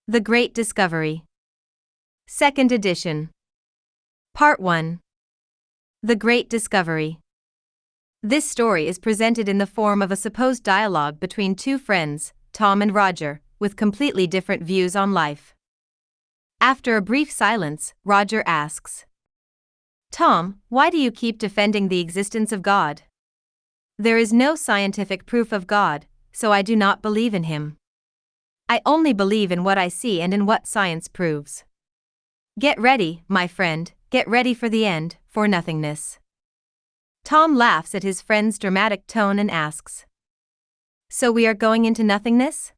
The Great Discovery. Second edition. Part 1. The Great Discovery. This story is presented in the form of a supposed dialogue between two friends, Tom and Roger, with completely different views on life. After a brief silence, Roger asks, "Tom, why do you keep defending the existence of God?" "There is no scientific proof of God, so I do not believe in him. I only believe in what I see and in what science proves." "Get ready, my friend, get ready for the end, for nothingness." Tom laughs at his friend's dramatic tone and asks, "So we are going into nothingness?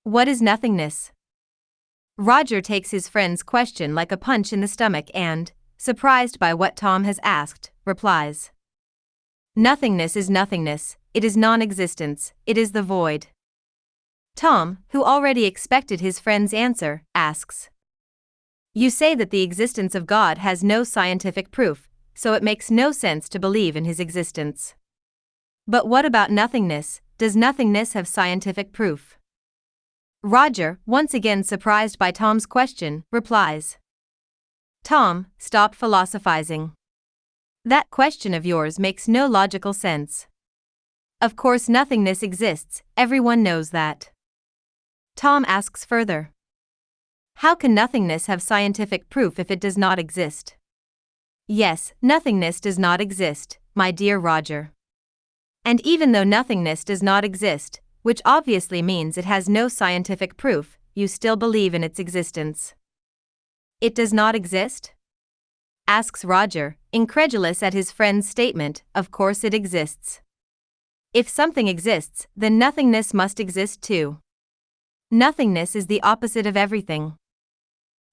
What is nothingness?" Roger takes his friend's question like a punch in the stomach and, surprised by what Tom has asked, replies, "Nothingness is nothingness, it is non-existence, it is the void." Tom, who already expected his friend's answer, asks, "You say that the existence of God has no scientific proof, so it makes no sense to believe in his existence. But what about nothingness? Does nothingness have scientific proof?" Roger, once again surprised by Tom's question, replies, "Tom, stop philosophizing. That question of yours makes no logical sense. Of course nothingness exists, everyone knows that." Tom asks further, "How can nothingness have scientific proof if it does not exist?" "Yes, nothingness does not exist, my dear Roger. And even though nothingness does not exist, which obviously means it has no scientific proof, you still believe in its existence." "It does not exist?" asks Roger, incredulous at his friend's statement. "Of course it exists. If something exists, then nothingness must exist too. Nothingness is the opposite of everything."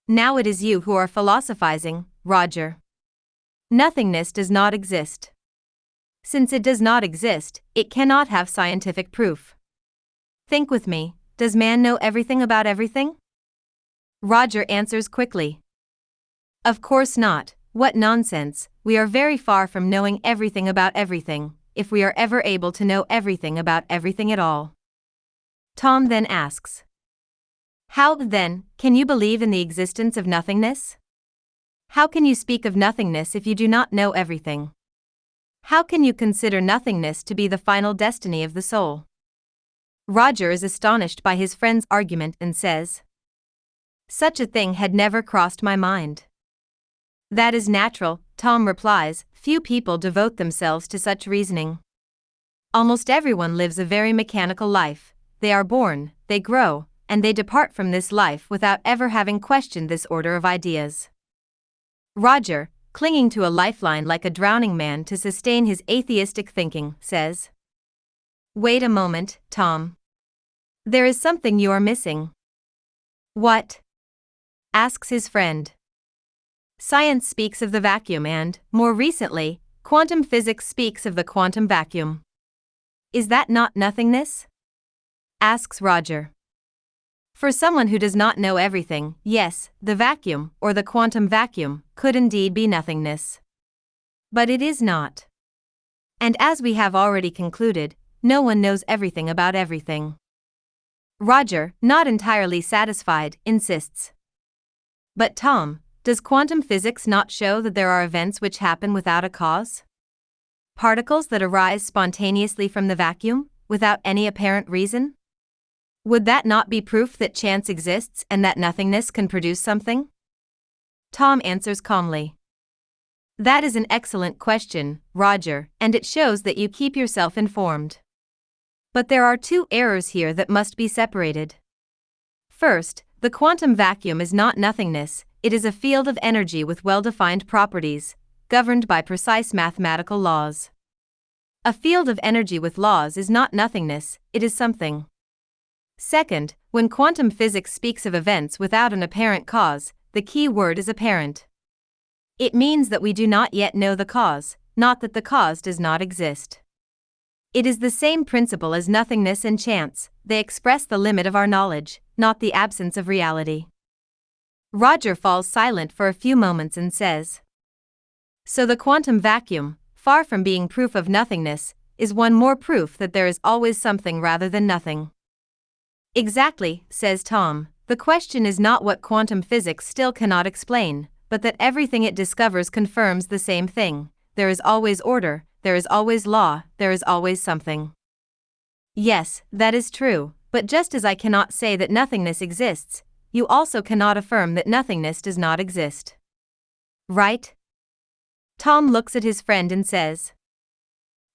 "Now it is you who are philosophizing, Roger. Nothingness does not exist. Since it does not exist, it cannot have scientific proof. Think with me, does man know everything about everything?" Roger answers quickly, "Of course not, what nonsense, we are very far from knowing everything about everything, if we are ever able to know everything about everything at all." Tom then asks, "How, then, can you believe in the existence of nothingness? How can you speak of nothingness if you do not know everything? How can you consider nothingness to be the final destiny of the soul?" Roger is astonished by his friend's argument and says, "Such a thing had never crossed my mind." "That is natural," Tom replies, "few people devote themselves to such reasoning. Almost everyone lives a very mechanical life. They are born, they grow, and they depart from this life without ever having questioned this order of ideas." Roger, clinging to a lifeline like a drowning man to sustain his atheistic thinking, says, "Wait a moment, Tom. There is something you are missing." "What?" asks his friend. "Science speaks of the vacuum and, more recently, quantum physics speaks of the quantum vacuum. Is that not nothingness?" asks Roger. For someone who does not know everything, yes, the vacuum, or the quantum vacuum, could indeed be nothingness. But it is not. And as we have already concluded, no one knows everything about everything. Roger, not entirely satisfied, insists, "But Tom, does quantum physics not show that there are events which happen without a cause? Particles that arise spontaneously from the vacuum, without any apparent reason? Would that not be proof that chance exists and that nothingness can produce something?" Tom answers calmly, "That is an excellent question, Roger, and it shows that you keep yourself informed. But there are two errors here that must be separated. First, the quantum vacuum is not nothingness, it is a field of energy with well-defined properties, governed by precise mathematical laws. A field of energy with laws is not nothingness, it is something. Second, when quantum physics speaks of events without an apparent cause, the key word is apparent. It means that we do not yet know the cause, not that the cause does not exist. It is the same principle as nothingness and chance, they express the limit of our knowledge, not the absence of reality." Roger falls silent for a few moments and says, "So the quantum vacuum, far from being proof of nothingness, is one more proof that there is always something rather than nothing." "Exactly," says Tom, The question is not what quantum physics still cannot explain, but that everything it discovers confirms the same thing. There is always order, there is always law, there is always something. Yes, that is true, but just as I cannot say that nothingness exists, you also cannot affirm that nothingness does not exist. Right? Tom looks at his friend and says,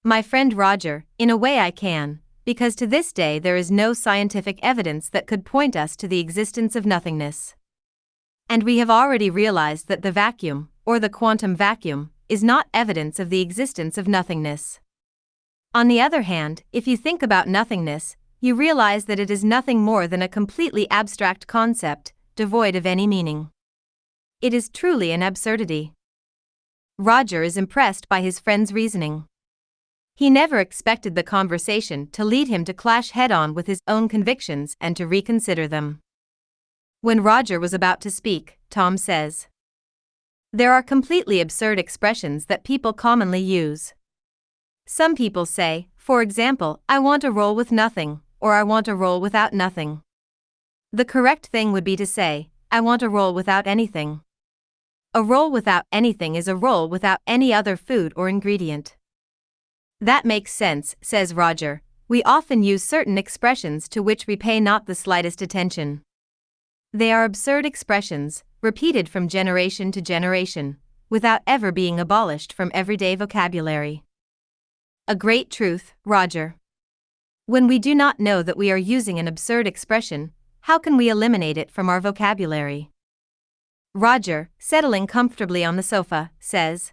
"My friend Roger, in a way I can, because to this day there is no scientific evidence that could point us to the existence of nothingness. And we have already realized that the vacuum, or the quantum vacuum, is not evidence of the existence of nothingness. On the other hand, if you think about nothingness, you realize that it is nothing more than a completely abstract concept, devoid of any meaning. It is truly an absurdity." Roger is impressed by his friend's reasoning. He never expected the conversation to lead him to clash head-on with his own convictions and to reconsider them. When Roger was about to speak, Tom says, "There are completely absurd expressions that people commonly use. Some people say, for example, I want a roll with nothing, or I want a roll without nothing. The correct thing would be to say, I want a roll without anything. A roll without anything is a roll without any other food or ingredient." "That makes sense," says Roger. "We often use certain expressions to which we pay not the slightest attention. They are absurd expressions, repeated from generation to generation, without ever being abolished from everyday vocabulary." A great truth, Roger. When we do not know that we are using an absurd expression, how can we eliminate it from our vocabulary? Roger, settling comfortably on the sofa, says,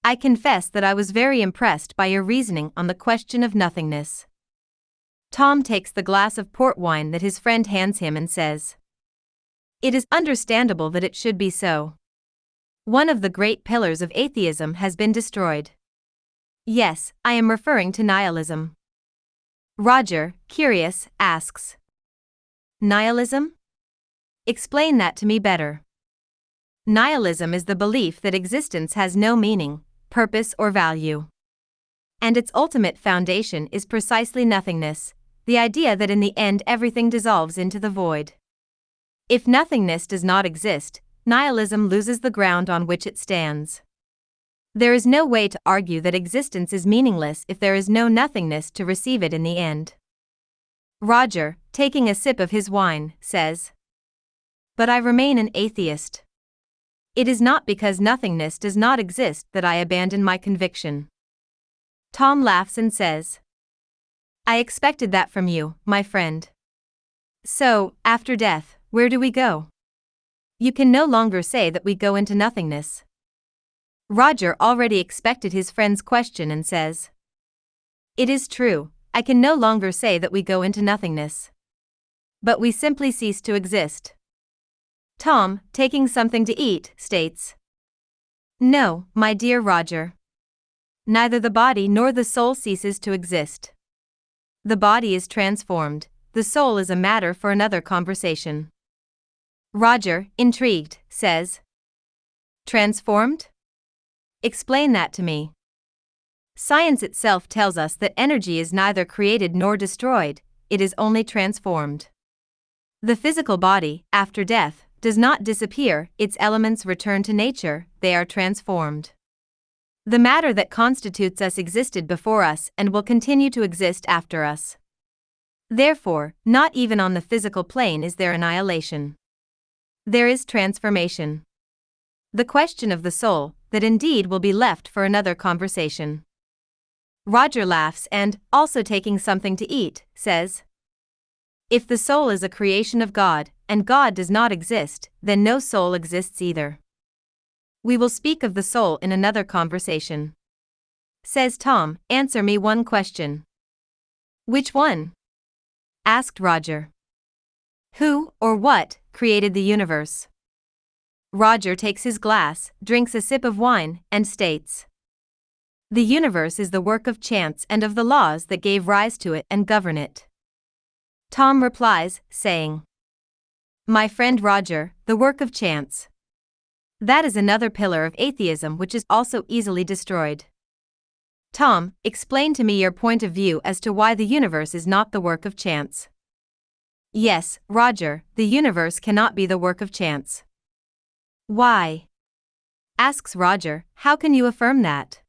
"I confess that I was very impressed by your reasoning on the question of nothingness." Tom takes the glass of port wine that his friend hands him and says, "It is understandable that it should be so. One of the great pillars of atheism has been destroyed." "Yes, I am referring to nihilism." Roger, curious, asks, "Nihilism? Explain that to me better." Nihilism is the belief that existence has no meaning, purpose or value. And its ultimate foundation is precisely nothingness, the idea that in the end everything dissolves into the void. If nothingness does not exist, nihilism loses the ground on which it stands. There is no way to argue that existence is meaningless if there is no nothingness to receive it in the end. Roger, taking a sip of his wine, says, "But I remain an atheist. It is not because nothingness does not exist that I abandon my conviction." Tom laughs and says, "I expected that from you, my friend. So, after death, where do we go? You can no longer say that we go into nothingness." Roger already expected his friend's question and says, "It is true, I can no longer say that we go into nothingness. But we simply cease to exist." Tom, taking something to eat, states, "No, my dear Roger. Neither the body nor the soul ceases to exist. The body is transformed, the soul is a matter for another conversation." Roger, intrigued, says, "Transformed? Explain that to me." Science itself tells us that energy is neither created nor destroyed, it is only transformed. The physical body, after death, does not disappear, its elements return to nature, they are transformed. The matter that constitutes us existed before us and will continue to exist after us. Therefore, not even on the physical plane is there annihilation. There is transformation. The question of the soul, that indeed will be left for another conversation. Roger laughs and, also taking something to eat, says, "If the soul is a creation of God, and God does not exist, then no soul exists either. We will speak of the soul in another conversation." Says Tom, "Answer me one question." "Which one?" asked Roger. "Who, or what, created the universe?" Roger takes his glass, drinks a sip of wine, and states, "The universe is the work of chance and of the laws that gave rise to it and govern it." Tom replies, saying, "My friend Roger, the work of chance. That is another pillar of atheism which is also easily destroyed." Tom, explain to me your point of view as to why the universe is not the work of chance. Yes, Roger, the universe cannot be the work of chance. Why? Asks Roger, how can you affirm that?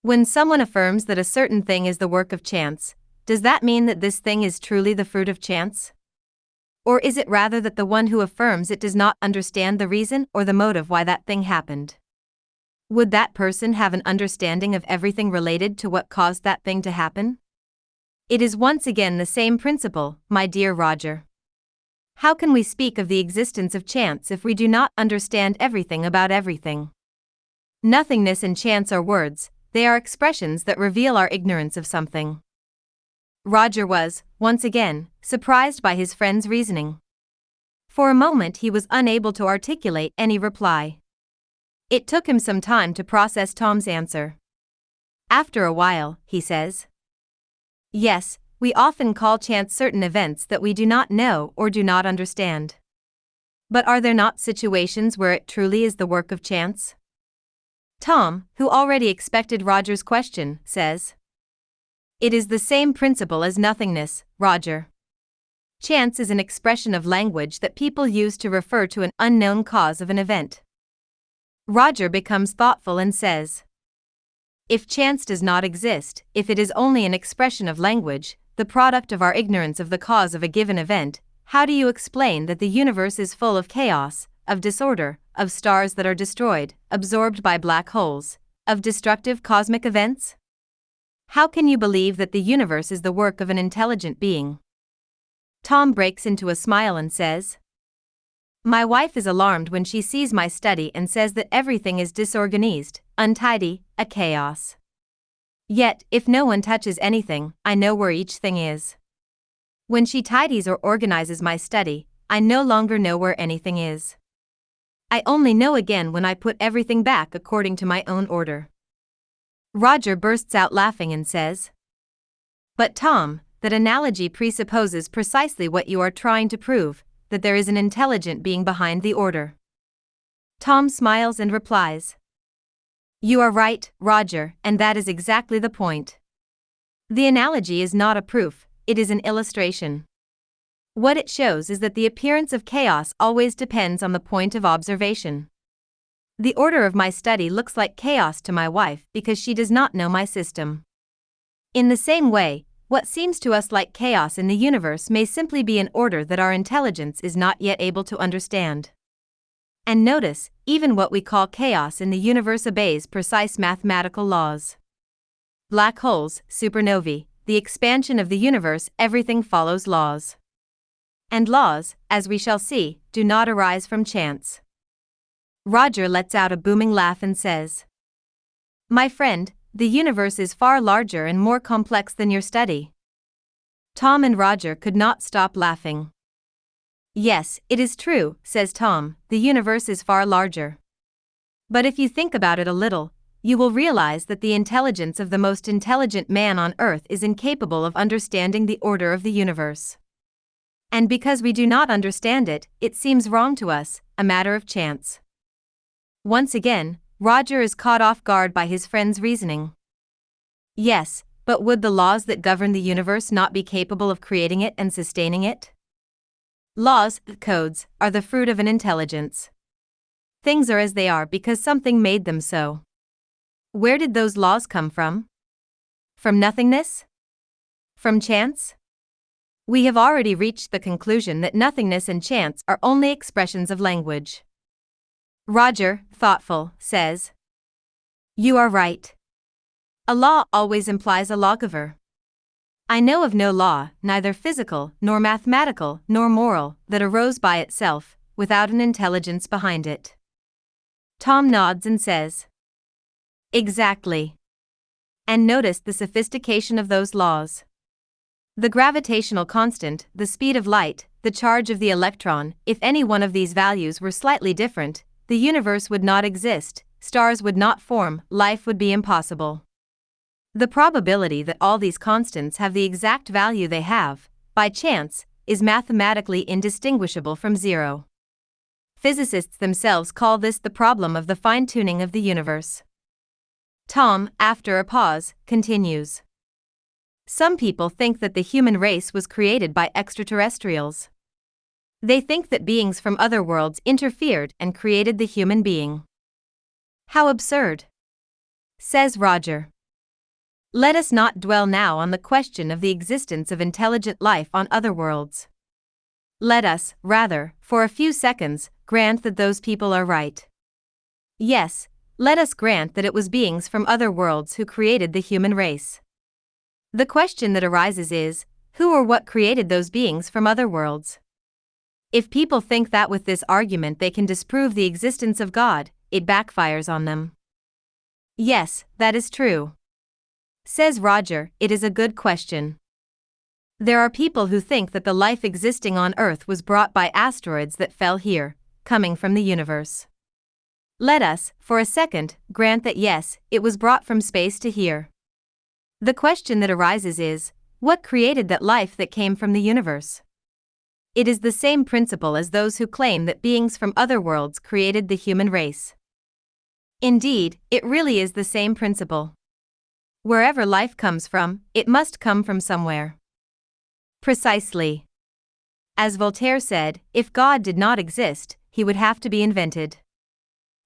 When someone affirms that a certain thing is the work of chance, does that mean that this thing is truly the fruit of chance? Or is it rather that the one who affirms it does not understand the reason or the motive why that thing happened? Would that person have an understanding of everything related to what caused that thing to happen? It is once again the same principle, my dear Roger. How can we speak of the existence of chance if we do not understand everything about everything? Nothingness and chance are words, they are expressions that reveal our ignorance of something. Roger was, once again, surprised by his friend's reasoning. For a moment he was unable to articulate any reply. It took him some time to process Tom's answer. After a while, he says, "Yes, we often call chance certain events that we do not know or do not understand. But are there not situations where it truly is the work of chance?" Tom, who already expected Roger's question, says, "It is the same principle as nothingness, Roger. Chance is an expression of language that people use to refer to an unknown cause of an event." Roger becomes thoughtful and says, "If chance does not exist, if it is only an expression of language, the product of our ignorance of the cause of a given event, how do you explain that the universe is full of chaos, of disorder, of stars that are destroyed, absorbed by black holes, of destructive cosmic events? How can you believe that the universe is the work of an intelligent being?" Tom breaks into a smile and says, "My wife is alarmed when she sees my study and says that everything is disorganized, untidy, a chaos. Yet, if no one touches anything, I know where each thing is. When she tidies or organizes my study, I no longer know where anything is. I only know again when I put everything back according to my own order." Roger bursts out laughing and says, "But Tom, that analogy presupposes precisely what you are trying to prove, that there is an intelligent being behind the order." Tom smiles and replies, "You are right, Roger, and that is exactly the point. The analogy is not a proof, it is an illustration. What it shows is that the appearance of chaos always depends on the point of observation. The order of my study looks like chaos to my wife because she does not know my system. In the same way, what seems to us like chaos in the universe may simply be an order that our intelligence is not yet able to understand. And notice, even what we call chaos in the universe obeys precise mathematical laws. Black holes, supernovae, the expansion of the universe, everything follows laws. And laws, as we shall see, do not arise from chance." Roger lets out a booming laugh and says, "My friend, the universe is far larger and more complex than your study." Tom and Roger could not stop laughing. "Yes, it is true," says Tom, "the universe is far larger. But if you think about it a little, you will realize that the intelligence of the most intelligent man on earth is incapable of understanding the order of the universe. And because we do not understand it, it seems wrong to us, a matter of chance." Once again, Roger is caught off guard by his friend's reasoning. Yes, but would the laws that govern the universe not be capable of creating it and sustaining it? Laws, codes, are the fruit of an intelligence. Things are as they are because something made them so. Where did those laws come from? From nothingness? From chance? We have already reached the conclusion that nothingness and chance are only expressions of language. Roger, thoughtful, says, "You are right. A law always implies a lawgiver. I know of no law, neither physical, nor mathematical, nor moral, that arose by itself, without an intelligence behind it." Tom nods and says, "Exactly. And notice the sophistication of those laws. The gravitational constant, the speed of light, the charge of the electron, if any one of these values were slightly different, the universe would not exist, stars would not form, life would be impossible. The probability that all these constants have the exact value they have, by chance, is mathematically indistinguishable from zero. Physicists themselves call this the problem of the fine-tuning of the universe." Tom, after a pause, continues, Some people think that the human race was created by extraterrestrials. They think that beings from other worlds interfered and created the human being. How absurd! Says Roger. Let us not dwell now on the question of the existence of intelligent life on other worlds. Let us, rather, for a few seconds, grant that those people are right. Yes, let us grant that it was beings from other worlds who created the human race. The question that arises is, who or what created those beings from other worlds? If people think that with this argument they can disprove the existence of God, it backfires on them. Yes, that is true. Says Roger, it is a good question. There are people who think that the life existing on Earth was brought by asteroids that fell here, coming from the universe. Let us, for a second, grant that yes, it was brought from space to here. The question that arises is, what created that life that came from the universe? It is the same principle as those who claim that beings from other worlds created the human race. Indeed, it really is the same principle. Wherever life comes from, it must come from somewhere. Precisely. As Voltaire said, if God did not exist, he would have to be invented.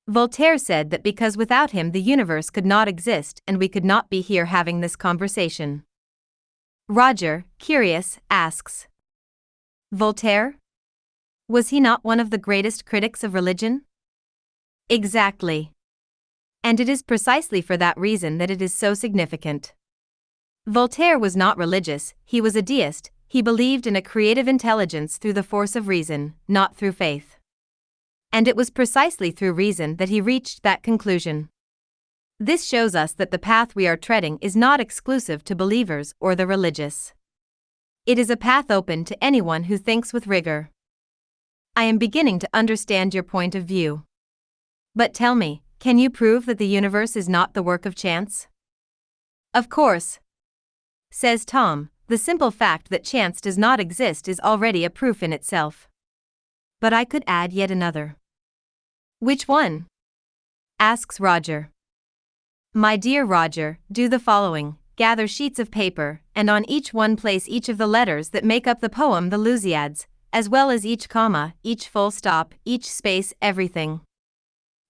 Voltaire said that because without him the universe could not exist and we could not be here having this conversation. Roger, curious, asks. Voltaire? Was he not one of the greatest critics of religion? Exactly. And it is precisely for that reason that it is so significant. Voltaire was not religious, he was a deist, he believed in a creative intelligence through the force of reason, not through faith. And it was precisely through reason that he reached that conclusion. This shows us that the path we are treading is not exclusive to believers or the religious. It is a path open to anyone who thinks with rigor. I am beginning to understand your point of view. But tell me, can you prove that the universe is not the work of chance? Of course. Says Tom, the simple fact that chance does not exist is already a proof in itself. But I could add yet another. Which one? Asks Roger. My dear Roger, do the following. Gather sheets of paper, and on each one place each of the letters that make up the poem The Lousiades, as well as each comma, each full stop, each space, everything.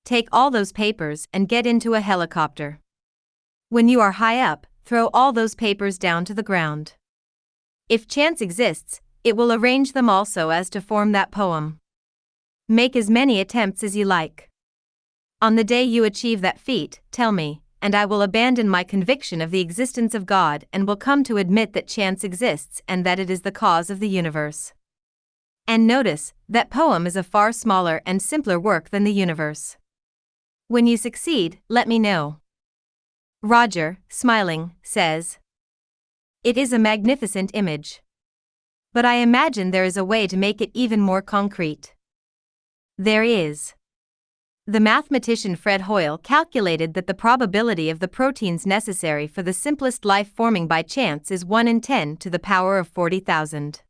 Take all those papers and get into a helicopter. When you are high up, throw all those papers down to the ground. If chance exists, it will arrange them all so as to form that poem. Make as many attempts as you like. On the day you achieve that feat, tell me, and I will abandon my conviction of the existence of God and will come to admit that chance exists and that it is the cause of the universe. And notice, that poem is a far smaller and simpler work than the universe. When you succeed, let me know. Roger, smiling, says. It is a magnificent image. But I imagine there is a way to make it even more concrete. There is. The mathematician Fred Hoyle calculated that the probability of the proteins necessary for the simplest life forming by chance is 1 in 10 to the power of 40,000.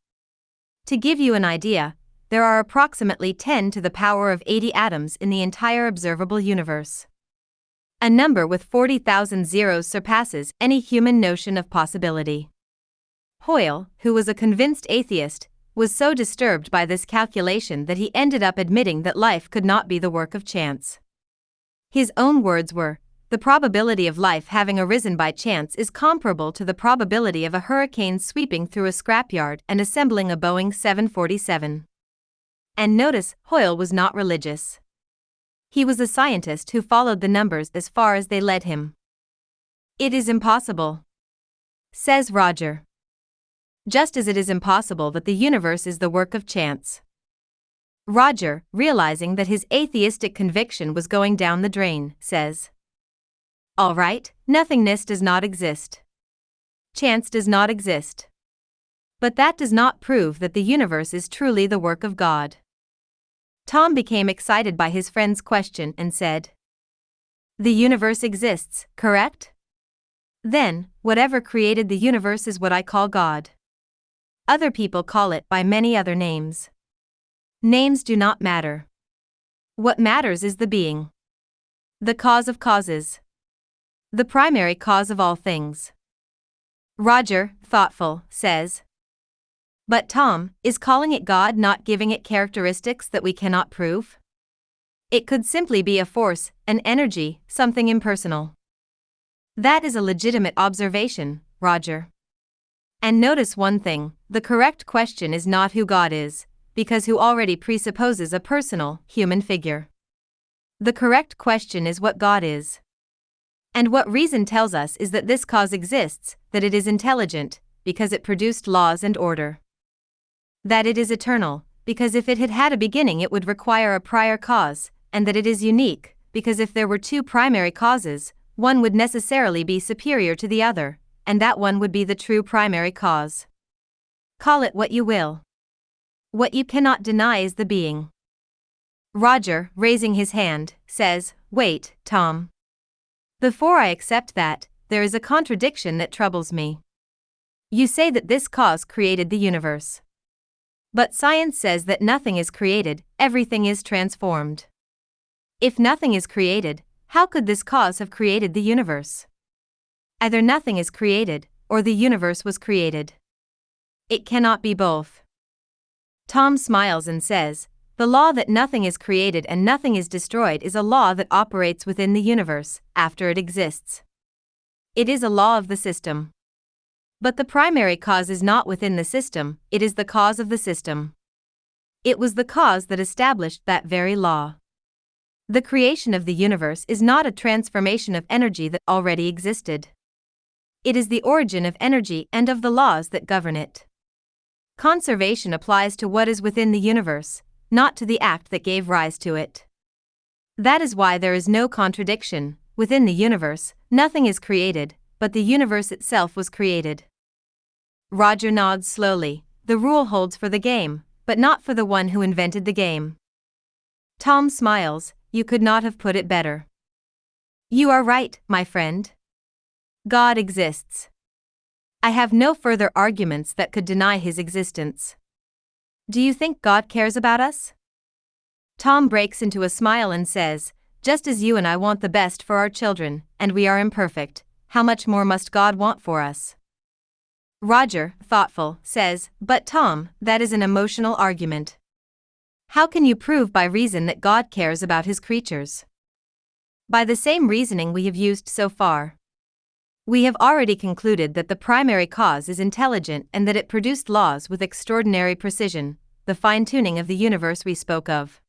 To give you an idea, there are approximately 10 to the power of 80 atoms in the entire observable universe. A number with 40,000 zeros surpasses any human notion of possibility. Hoyle, who was a convinced atheist, was so disturbed by this calculation that he ended up admitting that life could not be the work of chance. His own words were, "The probability of life having arisen by chance is comparable to the probability of a hurricane sweeping through a scrapyard and assembling a Boeing 747. And notice, Hoyle was not religious. He was a scientist who followed the numbers as far as they led him. It is impossible. Says Roger. Just as it is impossible that the universe is the work of chance. Roger, realizing that his atheistic conviction was going down the drain, says, all right, nothingness does not exist. Chance does not exist. But that does not prove that the universe is truly the work of God. Tom became excited by his friend's question and said, the universe exists, correct? Then, whatever created the universe is what I call God. Other people call it by many other names. Names do not matter. What matters is the being. The cause of causes. The primary cause of all things. Roger, thoughtful, says. But Tom, is calling it God not giving it characteristics that we cannot prove? It could simply be a force, an energy, something impersonal. That is a legitimate observation, Roger. And notice one thing, the correct question is not who God is, because who already presupposes a personal, human figure. The correct question is what God is. And what reason tells us is that this cause exists, that it is intelligent, because it produced laws and order. That it is eternal, because if it had had a beginning it would require a prior cause, and that it is unique, because if there were two primary causes, one would necessarily be superior to the other, and that one would be the true primary cause. Call it what you will. What you cannot deny is the being. Roger, raising his hand, says, "Wait, Tom. Before I accept that, there is a contradiction that troubles me. You say that this cause created the universe. But science says that nothing is created, everything is transformed. If nothing is created, how could this cause have created the universe? Either nothing is created, or the universe was created. It cannot be both." Tom smiles and says, "The law that nothing is created and nothing is destroyed is a law that operates within the universe, after it exists. It is a law of the system. But the primary cause is not within the system, it is the cause of the system. It was the cause that established that very law. The creation of the universe is not a transformation of energy that already existed. It is the origin of energy and of the laws that govern it. Conservation applies to what is within the universe, not to the act that gave rise to it. That is why there is no contradiction. Within the universe, nothing is created, but the universe itself was created." Roger nods slowly. The rule holds for the game, but not for the one who invented the game. Tom smiles. "You could not have put it better. You are right, my friend. God exists. I have no further arguments that could deny his existence. Do you think God cares about us?" Tom breaks into a smile and says, "Just as you and I want the best for our children, and we are imperfect, how much more must God want for us?" Roger, thoughtful, says, "But Tom, that is an emotional argument. How can you prove by reason that God cares about his creatures?" By the same reasoning we have used so far. We have already concluded that the primary cause is intelligent and that it produced laws with extraordinary precision, the fine-tuning of the universe we spoke of.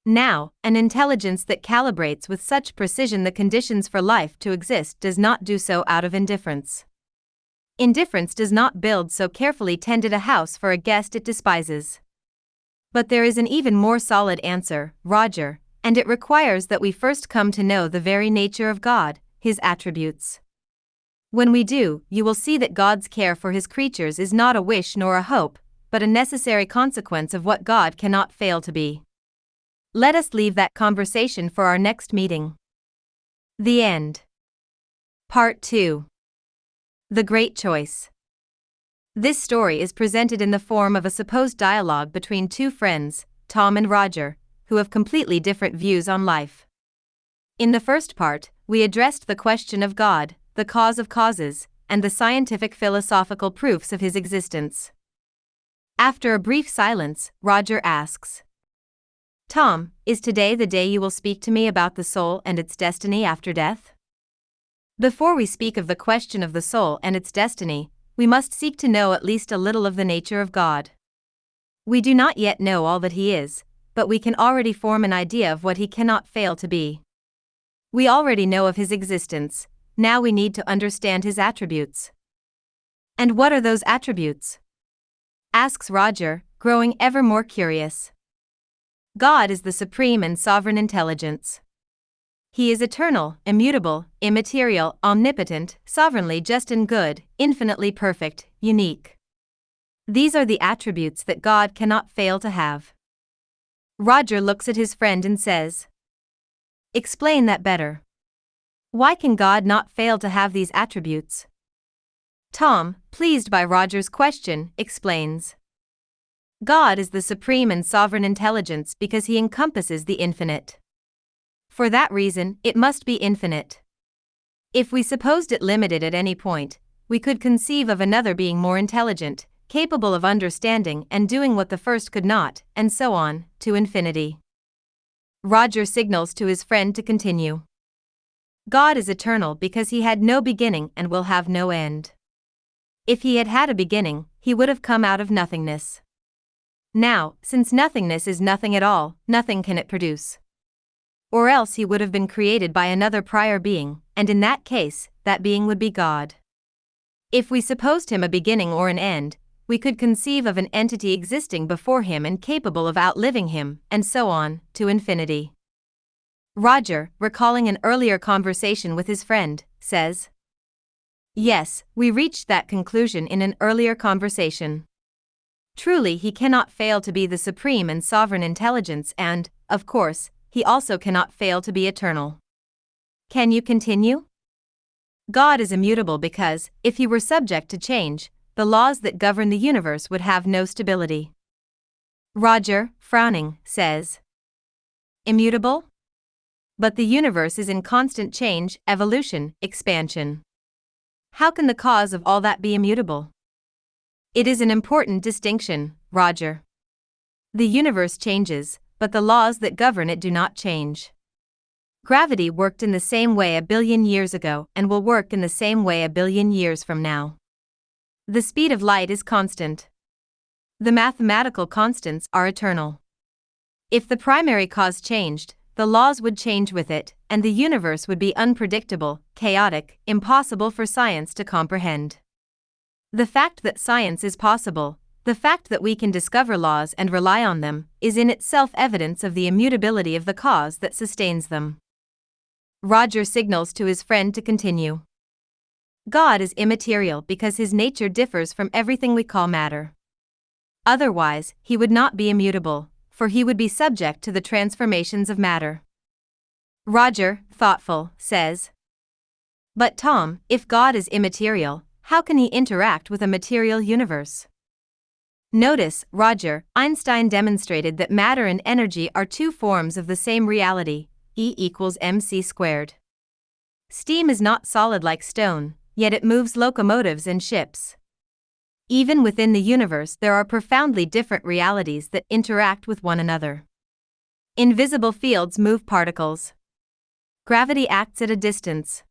Now, an intelligence that calibrates with such precision the conditions for life to exist does not do so out of indifference. Indifference does not build so carefully tended a house for a guest it despises. But there is an even more solid answer, Roger, and it requires that we first come to know the very nature of God, his attributes. When we do, you will see that God's care for his creatures is not a wish nor a hope, but a necessary consequence of what God cannot fail to be. Let us leave that conversation for our next meeting. The end. Part 2. The Great Choice. This story is presented in the form of a supposed dialogue between two friends, Tom and Roger, who have completely different views on life. In the first part, we addressed the question of God, the cause of causes, and the scientific philosophical proofs of his existence. After a brief silence, Roger asks, "Tom, is today the day you will speak to me about the soul and its destiny after death?" Before we speak of the question of the soul and its destiny, we must seek to know at least a little of the nature of God. We do not yet know all that he is, but we can already form an idea of what he cannot fail to be. We already know of his existence, now we need to understand his attributes. "And what are those attributes?" asks Roger, growing ever more curious. God is the supreme and sovereign intelligence. He is eternal, immutable, immaterial, omnipotent, sovereignly just and good, infinitely perfect, unique. These are the attributes that God cannot fail to have. Roger looks at his friend and says, "Explain that better. Why can God not fail to have these attributes?" Tom, pleased by Roger's question, explains. God is the supreme and sovereign intelligence because he encompasses the infinite. For that reason, it must be infinite. If we supposed it limited at any point, we could conceive of another being more intelligent, capable of understanding and doing what the first could not, and so on, to infinity. Roger signals to his friend to continue. God is eternal because he had no beginning and will have no end. If he had had a beginning, he would have come out of nothingness. Now, since nothingness is nothing at all, nothing can it produce. Or else he would have been created by another prior being, and in that case, that being would be God. If we supposed him a beginning or an end, we could conceive of an entity existing before him and capable of outliving him, and so on, to infinity. Roger, recalling an earlier conversation with his friend, says, "Yes, we reached that conclusion in an earlier conversation. Truly, he cannot fail to be the supreme and sovereign intelligence, and, of course, he also cannot fail to be eternal." Can you continue? God is immutable because, if he were subject to change, the laws that govern the universe would have no stability. Roger, frowning, says, "Immutable? But the universe is in constant change, evolution, expansion. How can the cause of all that be immutable?" It is an important distinction, Roger. The universe changes, but the laws that govern it do not change. Gravity worked in the same way 1 billion years ago and will work in the same way 1 billion years from now. The speed of light is constant. The mathematical constants are eternal. If the primary cause changed, the laws would change with it, and the universe would be unpredictable, chaotic, impossible for science to comprehend. The fact that science is possible, the fact that we can discover laws and rely on them, is in itself evidence of the immutability of the cause that sustains them. Roger signals to his friend to continue. God is immaterial because his nature differs from everything we call matter. Otherwise, he would not be immutable, for he would be subject to the transformations of matter. Roger, thoughtful, says, "But Tom, if God is immaterial, how can he interact with a material universe?" Notice, Roger, Einstein demonstrated that matter and energy are two forms of the same reality, E equals mc squared. Steam is not solid like stone, yet it moves locomotives and ships. Even within the universe there are profoundly different realities that interact with one another. Invisible fields move particles. Gravity acts at a distance.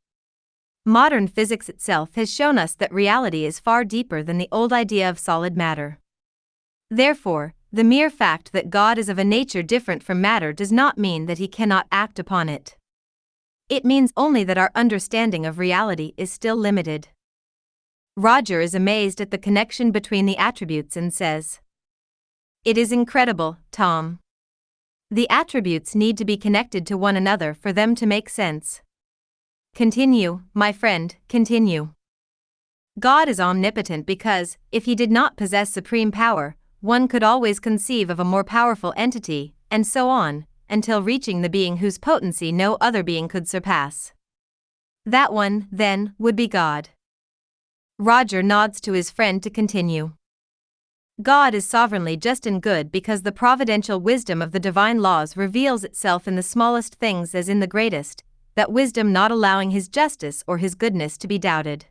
Modern physics itself has shown us that reality is far deeper than the old idea of solid matter. Therefore, the mere fact that God is of a nature different from matter does not mean that he cannot act upon it. It means only that our understanding of reality is still limited. Roger is amazed at the connection between the attributes and says, "It is incredible, Tom. The attributes need to be connected to one another for them to make sense." Continue, my friend, continue. God is omnipotent because, if he did not possess supreme power, one could always conceive of a more powerful entity, and so on, until reaching the being whose potency no other being could surpass. That one, then, would be God. Roger nods to his friend to continue. God is sovereignly just and good because the providential wisdom of the divine laws reveals itself in the smallest things as in the greatest, that wisdom not allowing his justice or his goodness to be doubted.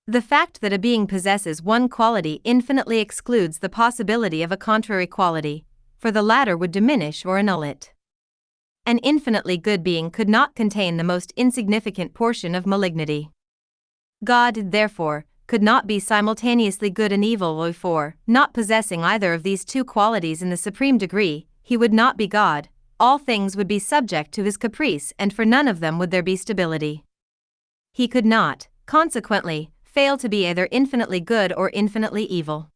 The fact that a being possesses one quality infinitely excludes the possibility of a contrary quality, for the latter would diminish or annul it. An infinitely good being could not contain the most insignificant portion of malignity. God, therefore, could not be simultaneously good and evil, for, not possessing either of these two qualities in the supreme degree, he would not be God. All things would be subject to his caprice, and for none of them would there be stability. He could not, consequently, fail to be either infinitely good or infinitely evil.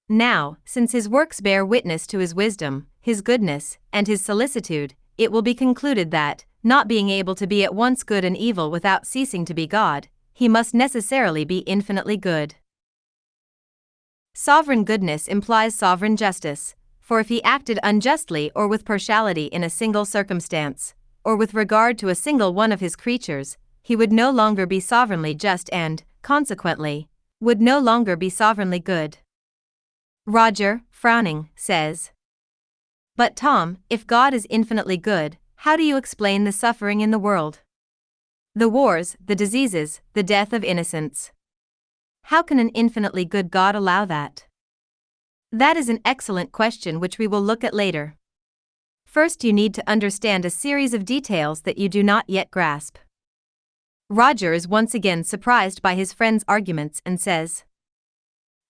Now, since his works bear witness to his wisdom, his goodness, and his solicitude, it will be concluded that, not being able to be at once good and evil without ceasing to be God, he must necessarily be infinitely good. Sovereign goodness implies sovereign justice, for if he acted unjustly or with partiality in a single circumstance, or with regard to a single one of his creatures, he would no longer be sovereignly just and, consequently, would no longer be sovereignly good. Roger, frowning, says, "But Tom, if God is infinitely good, how do you explain the suffering in the world? The wars, the diseases, the death of innocents. how can an infinitely good God allow that? That is an excellent question which we will look at later. First, you need to understand a series of details that you do not yet grasp. Roger is once again surprised by his friend's arguments and says,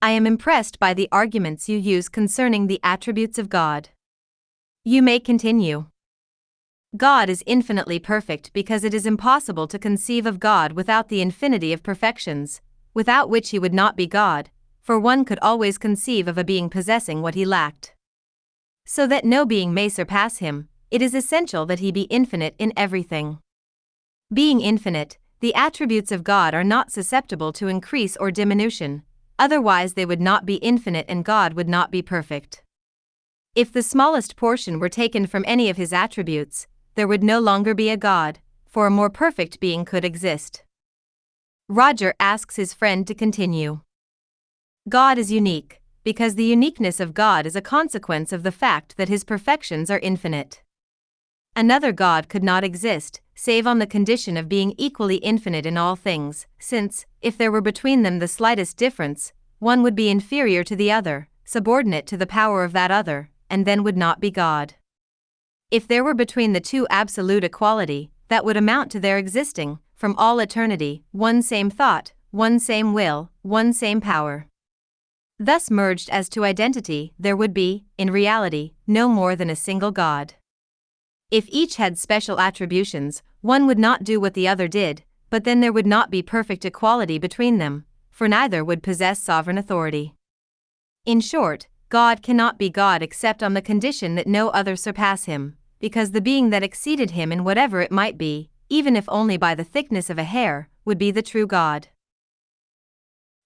I am impressed by the arguments you use concerning the attributes of God. You may continue. God is infinitely perfect because it is impossible to conceive of God without the infinity of perfections, without which he would not be God, for one could always conceive of a being possessing what he lacked. So that no being may surpass him, it is essential that he be infinite in everything. Being infinite, the attributes of God are not susceptible to increase or diminution, otherwise they would not be infinite and God would not be perfect. If the smallest portion were taken from any of his attributes, there would no longer be a God, for a more perfect being could exist. Roger asks his friend to continue. God is unique, because the uniqueness of God is a consequence of the fact that his perfections are infinite. Another God could not exist, save on the condition of being equally infinite in all things, since, if there were between them the slightest difference, one would be inferior to the other, subordinate to the power of that other, and then would not be God. If there were between the two absolute equality, that would amount to their existing, from all eternity, one same thought, one same will, one same power. Thus merged as to identity, there would be, in reality, no more than a single God. If each had special attributions, one would not do what the other did, but then there would not be perfect equality between them, for neither would possess sovereign authority. In short, God cannot be God except on the condition that no other surpass him, because the being that exceeded him in whatever it might be, even if only by the thickness of a hair, would be the true God.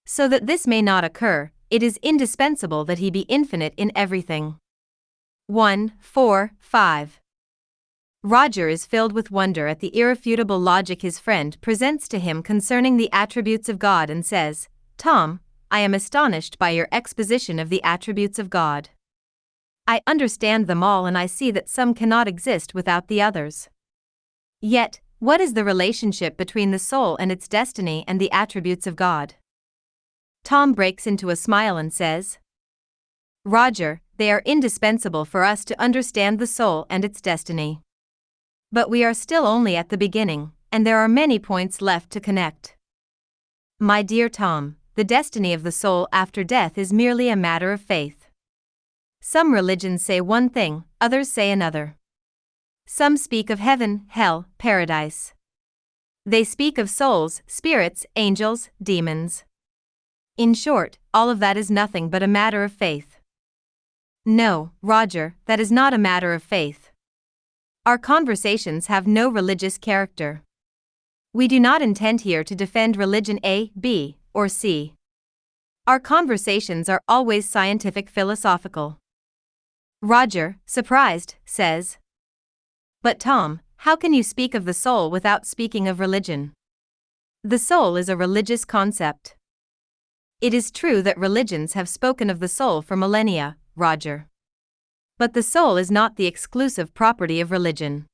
So that this may not occur, it is indispensable that he be infinite in everything. 1, 4, 5. Roger is filled with wonder at the irrefutable logic his friend presents to him concerning the attributes of God and says, Tom, I am astonished by your exposition of the attributes of God. I understand them all and I see that some cannot exist without the others. Yet, what is the relationship between the soul and its destiny and the attributes of God? Tom breaks into a smile and says, Roger, they are indispensable for us to understand the soul and its destiny. But we are still only at the beginning, and there are many points left to connect. My dear Tom, the destiny of the soul after death is merely a matter of faith. Some religions say one thing, others say another. Some speak of heaven, hell, paradise. They speak of souls, spirits, angels, demons. In short, all of that is nothing but a matter of faith. No, Roger, that is not a matter of faith. Our conversations have no religious character. We do not intend here to defend religion A, B, or C. Our conversations are always scientific philosophical. Roger, surprised, says, But Tom, how can you speak of the soul without speaking of religion? The soul is a religious concept. It is true that religions have spoken of the soul for millennia, Roger. But the soul is not the exclusive property of religion.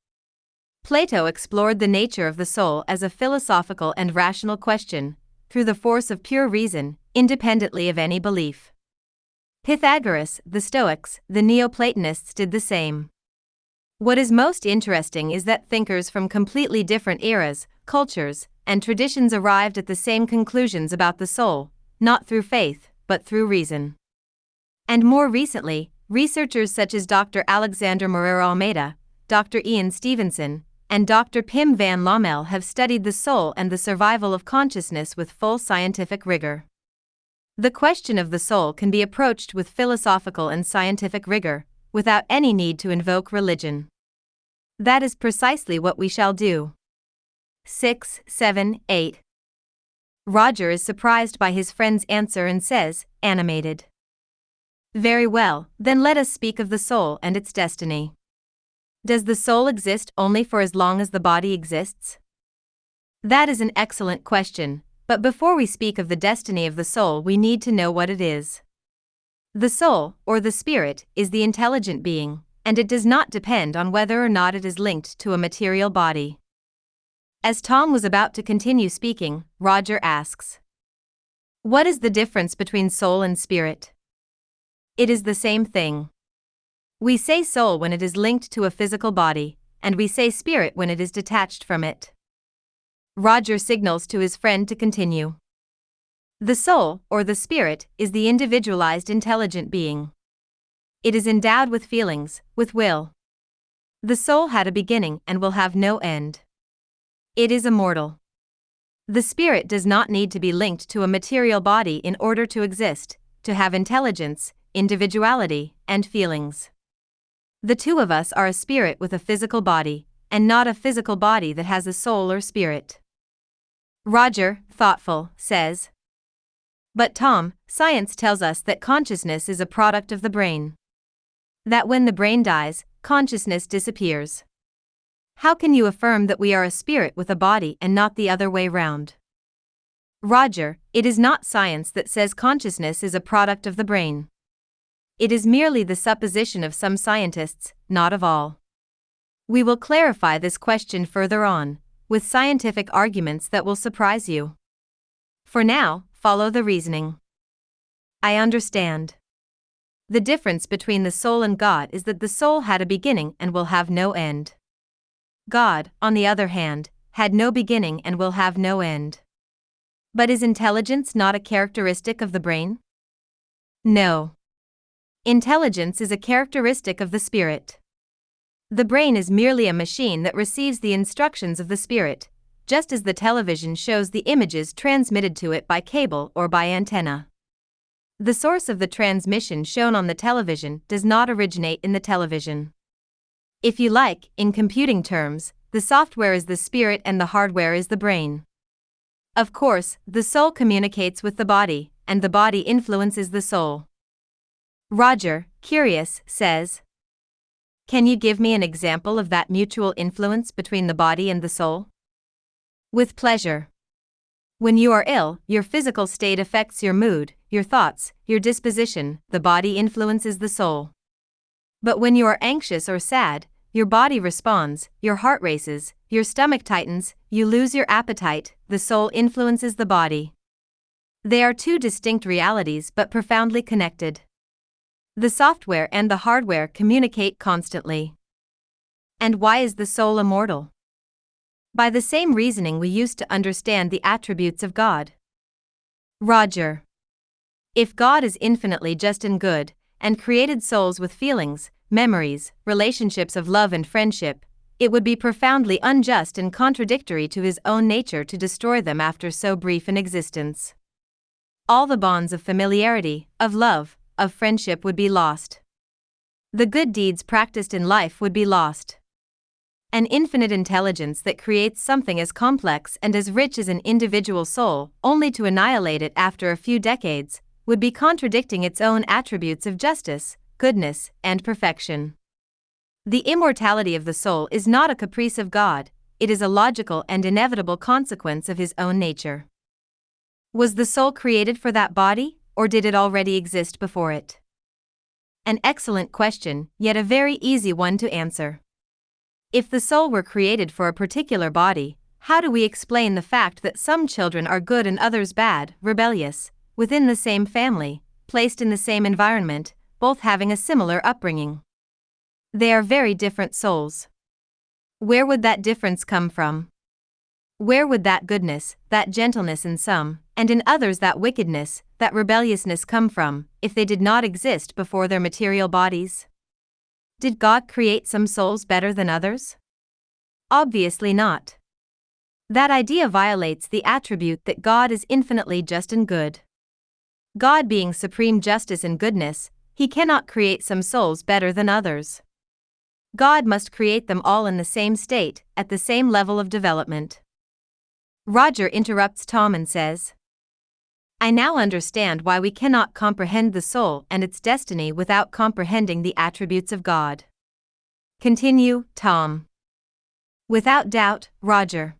Plato explored the nature of the soul as a philosophical and rational question, through the force of pure reason, independently of any belief. Pythagoras, the Stoics, the Neoplatonists did the same. What is most interesting is that thinkers from completely different eras, cultures, and traditions arrived at the same conclusions about the soul, not through faith, but through reason. And more recently, researchers such as Dr. Alexander Moreira Almeida, Dr. Ian Stevenson, and Dr. Pim van Lommel have studied the soul and the survival of consciousness with full scientific rigor. The question of the soul can be approached with philosophical and scientific rigor, without any need to invoke religion. That is precisely what we shall do. 6, 7, 8. Roger is surprised by his friend's answer and says, animated, Very well, then let us speak of the soul and its destiny. Does the soul exist only for as long as the body exists? That is an excellent question, but before we speak of the destiny of the soul we need to know what it is. The soul, or the spirit, is the intelligent being, and it does not depend on whether or not it is linked to a material body. As Tom was about to continue speaking, Roger asks, What is the difference between soul and spirit? It is the same thing. We say soul when it is linked to a physical body, and we say spirit when it is detached from it. Roger signals to his friend to continue. The soul, or the spirit, is the individualized intelligent being. It is endowed with feelings, with will. The soul had a beginning and will have no end. It is immortal. The spirit does not need to be linked to a material body in order to exist, to have intelligence, individuality, and feelings. The two of us are a spirit with a physical body, and not a physical body that has a soul or spirit. Roger, thoughtful, says. But Tom, science tells us that consciousness is a product of the brain. That when the brain dies, consciousness disappears. How can you affirm that we are a spirit with a body and not the other way round? Roger, it is not science that says consciousness is a product of the brain. It is merely the supposition of some scientists, not of all. We will clarify this question further on, with scientific arguments that will surprise you. For now, follow the reasoning. I understand. The difference between the soul and God is that the soul had a beginning and will have no end. God, on the other hand, had no beginning and will have no end. But is intelligence not a characteristic of the brain? No. Intelligence is a characteristic of the spirit. The brain is merely a machine that receives the instructions of the spirit, just as the television shows the images transmitted to it by cable or by antenna. The source of the transmission shown on the television does not originate in the television. If you like, in computing terms, the software is the spirit and the hardware is the brain. Of course, the soul communicates with the body, and the body influences the soul. Roger, curious, says. Can you give me an example of that mutual influence between the body and the soul? With pleasure. When you are ill, your physical state affects your mood, your thoughts, your disposition, the body influences the soul. But when you are anxious or sad, your body responds, your heart races, your stomach tightens, you lose your appetite, the soul influences the body. They are two distinct realities but profoundly connected. The software and the hardware communicate constantly. And why is the soul immortal? By the same reasoning we used to understand the attributes of God. Roger. If God is infinitely just and good, and created souls with feelings, memories, relationships of love and friendship, it would be profoundly unjust and contradictory to his own nature to destroy them after so brief an existence. All the bonds of familiarity, of love, of friendship would be lost. The good deeds practiced in life would be lost. An infinite intelligence that creates something as complex and as rich as an individual soul, only to annihilate it after a few decades, would be contradicting its own attributes of justice, goodness, and perfection. The immortality of the soul is not a caprice of God, it is a logical and inevitable consequence of his own nature. Was the soul created for that body, or did it already exist before it? An excellent question, yet a very easy one to answer. If the soul were created for a particular body, how do we explain the fact that some children are good and others bad, rebellious, within the same family, placed in the same environment, both having a similar upbringing? They are very different souls. Where would that difference come from? Where would that goodness, that gentleness in some, and in others that wickedness, that rebelliousness come from, if they did not exist before their material bodies? Did God create some souls better than others? Obviously not. That idea violates the attribute that God is infinitely just and good. God being supreme justice and goodness, he cannot create some souls better than others. God must create them all in the same state, at the same level of development. Roger interrupts Tom and says, I now understand why we cannot comprehend the soul and its destiny without comprehending the attributes of God. Continue, Tom. Without doubt, Roger.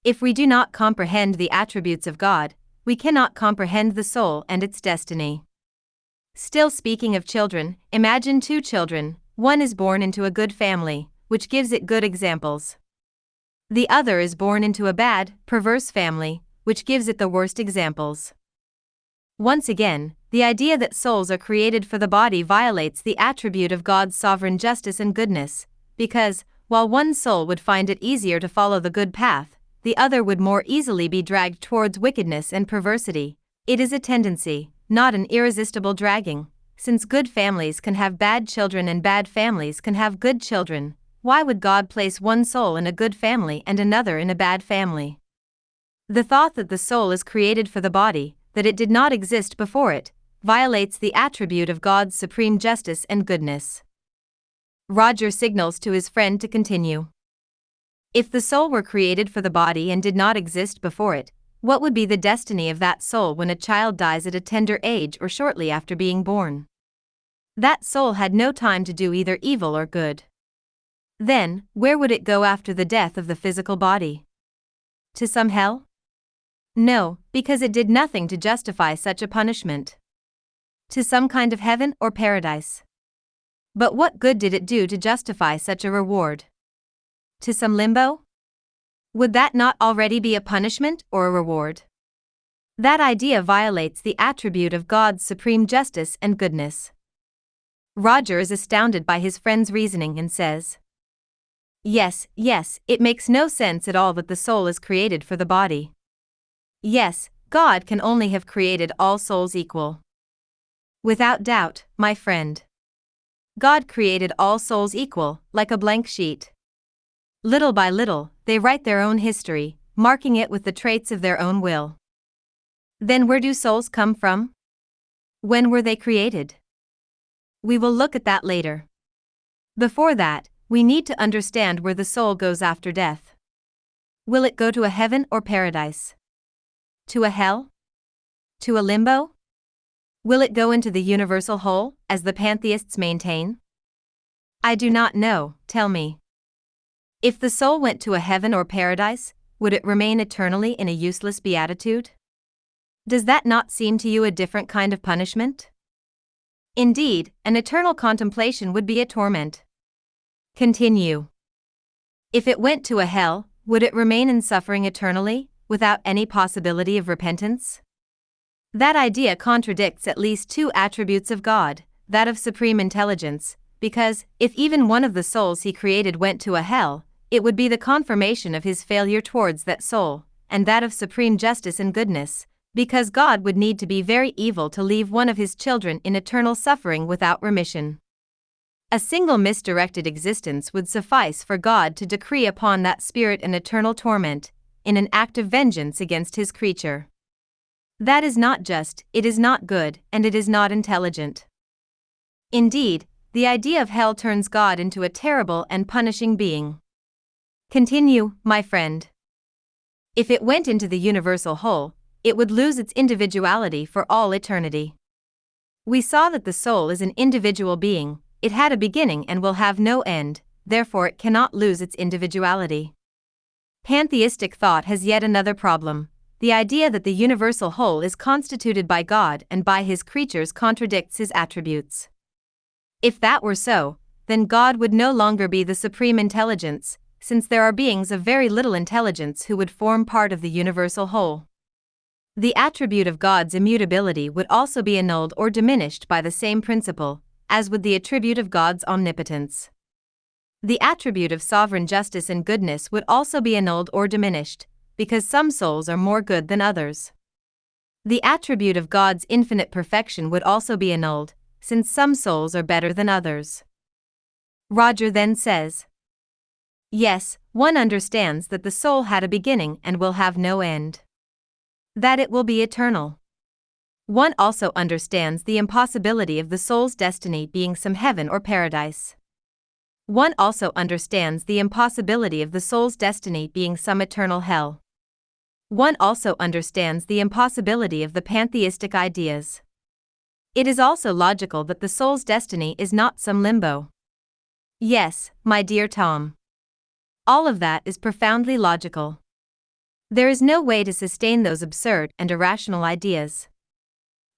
If we do not comprehend the attributes of God, we cannot comprehend the soul and its destiny. Still speaking of children, imagine two children, one is born into a good family, which gives it good examples. The other is born into a bad, perverse family, which gives it the worst examples. Once again, the idea that souls are created for the body violates the attribute of God's sovereign justice and goodness, because, while one soul would find it easier to follow the good path, the other would more easily be dragged towards wickedness and perversity. It is a tendency, not an irresistible dragging. Since good families can have bad children and bad families can have good children, why would God place one soul in a good family and another in a bad family? The thought that the soul is created for the body, that it did not exist before it, violates the attribute of God's supreme justice and goodness. Roger signals to his friend to continue. If the soul were created for the body and did not exist before it, what would be the destiny of that soul when a child dies at a tender age or shortly after being born? That soul had no time to do either evil or good. Then, where would it go after the death of the physical body? To some hell? No, because it did nothing to justify such a punishment. To some kind of heaven or paradise. But what good did it do to justify such a reward? To some limbo? Would that not already be a punishment or a reward? That idea violates the attribute of God's supreme justice and goodness. Roger is astounded by his friend's reasoning and says, Yes, it makes no sense at all that the soul is created for the body. Yes, God can only have created all souls equal. Without doubt, my friend. God created all souls equal, like a blank sheet. Little by little, they write their own history, marking it with the traits of their own will. Then where do souls come from? When were they created? We will look at that later. Before that, we need to understand where the soul goes after death. Will it go to a heaven or paradise? To a hell? To a limbo? Will it go into the universal whole, as the pantheists maintain? I do not know, tell me. If the soul went to a heaven or paradise, would it remain eternally in a useless beatitude? Does that not seem to you a different kind of punishment? Indeed, an eternal contemplation would be a torment. Continue. If it went to a hell, would it remain in suffering eternally, without any possibility of repentance? That idea contradicts at least two attributes of God, that of supreme intelligence, because, if even one of the souls he created went to a hell, it would be the confirmation of his failure towards that soul, and that of supreme justice and goodness, because God would need to be very evil to leave one of his children in eternal suffering without remission. A single misdirected existence would suffice for God to decree upon that spirit an eternal torment, in an act of vengeance against his creature. That is not just, it is not good, and it is not intelligent. Indeed, the idea of hell turns God into a terrible and punishing being. Continue, my friend. If it went into the universal whole, it would lose its individuality for all eternity. We saw that the soul is an individual being, it had a beginning and will have no end, therefore it cannot lose its individuality. Pantheistic thought has yet another problem. The idea that the universal whole is constituted by God and by his creatures contradicts his attributes. If that were so, then God would no longer be the supreme intelligence, since there are beings of very little intelligence who would form part of the universal whole. The attribute of God's immutability would also be annulled or diminished by the same principle, as would the attribute of God's omnipotence. The attribute of sovereign justice and goodness would also be annulled or diminished, because some souls are more good than others. The attribute of God's infinite perfection would also be annulled, since some souls are better than others. Roger then says, Yes, one understands that the soul had a beginning and will have no end. That it will be eternal. One also understands the impossibility of the soul's destiny being some heaven or paradise. One also understands the impossibility of the soul's destiny being some eternal hell. One also understands the impossibility of the pantheistic ideas. It is also logical that the soul's destiny is not some limbo. Yes, my dear Tom. All of that is profoundly logical. There is no way to sustain those absurd and irrational ideas.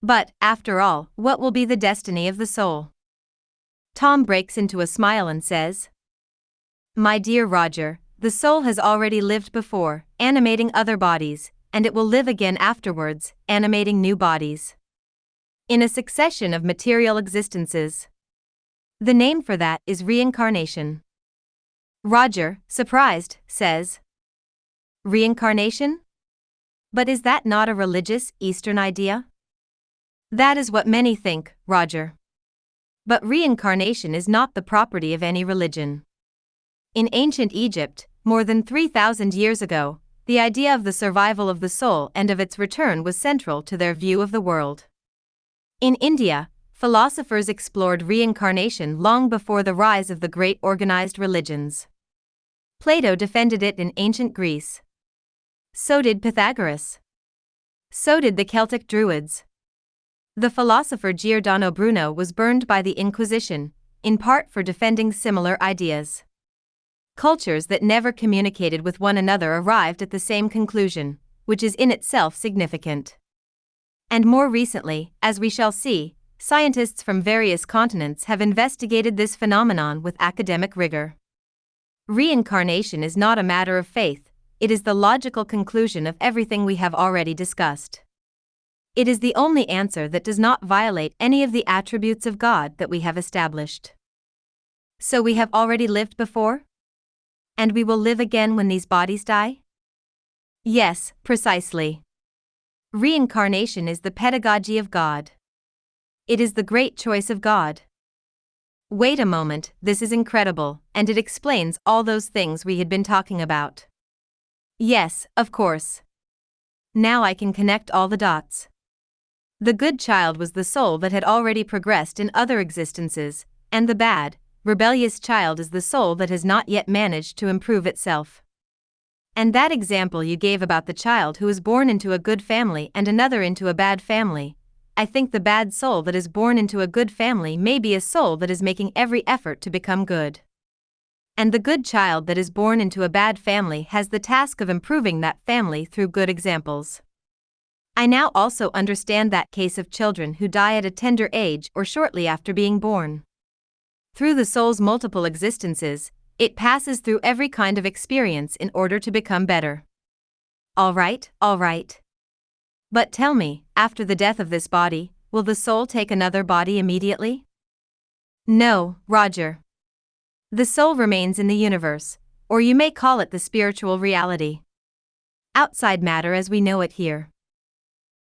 But, after all, what will be the destiny of the soul? Tom breaks into a smile and says, My dear Roger, the soul has already lived before, animating other bodies, and it will live again afterwards, animating new bodies. in a succession of material existences. The name for that is reincarnation. Roger, surprised, says, "Reincarnation? But is that not a religious Eastern idea?" "That is what many think, Roger. But reincarnation is not the property of any religion. In ancient Egypt, more than 3,000 years ago, the idea of the survival of the soul and of its return was central to their view of the world. In India, philosophers explored reincarnation long before the rise of the great organized religions. Plato defended it in ancient Greece. So did Pythagoras. So did the Celtic Druids. The philosopher Giordano Bruno was burned by the Inquisition, in part for defending similar ideas. Cultures that never communicated with one another arrived at the same conclusion, which is in itself significant. And more recently, as we shall see, scientists from various continents have investigated this phenomenon with academic rigor. Reincarnation is not a matter of faith, it is the logical conclusion of everything we have already discussed. It is the only answer that does not violate any of the attributes of God that we have established. So we have already lived before? And we will live again when these bodies die? Yes, precisely. Reincarnation is the pedagogy of God. It is the great choice of God. Wait a moment, this is incredible, and it explains all those things we had been talking about. Yes, of course. Now I can connect all the dots. The good child was the soul that had already progressed in other existences, and the bad, rebellious child is the soul that has not yet managed to improve itself. And that example you gave about the child who is born into a good family and another into a bad family, I think the bad soul that is born into a good family may be a soul that is making every effort to become good. And the good child that is born into a bad family has the task of improving that family through good examples. I now also understand that case of children who die at a tender age or shortly after being born. Through the soul's multiple existences, it passes through every kind of experience in order to become better. All right. But tell me, after the death of this body, will the soul take another body immediately? No, Roger. The soul remains in the universe, or you may call it the spiritual reality. Outside matter as we know it here.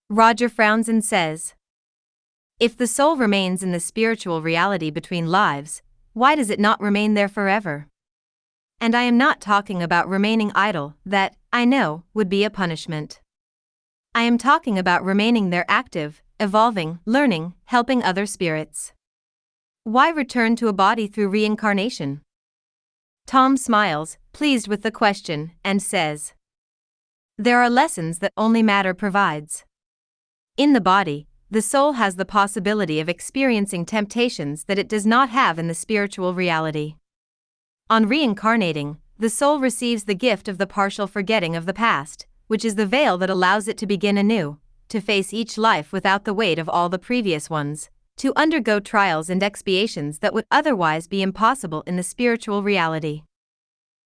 Roger frowns and says, "If the soul remains in the spiritual reality between lives, why does it not remain there forever?" And I am not talking about remaining idle, that, I know, would be a punishment. I am talking about remaining there active, evolving, learning, helping other spirits. Why return to a body through reincarnation? Tom smiles, pleased with the question, and says, "There are lessons that only matter provides. In the body, the soul has the possibility of experiencing temptations that it does not have in the spiritual reality. On reincarnating, the soul receives the gift of the partial forgetting of the past, which is the veil that allows it to begin anew, to face each life without the weight of all the previous ones, to undergo trials and expiations that would otherwise be impossible in the spiritual reality.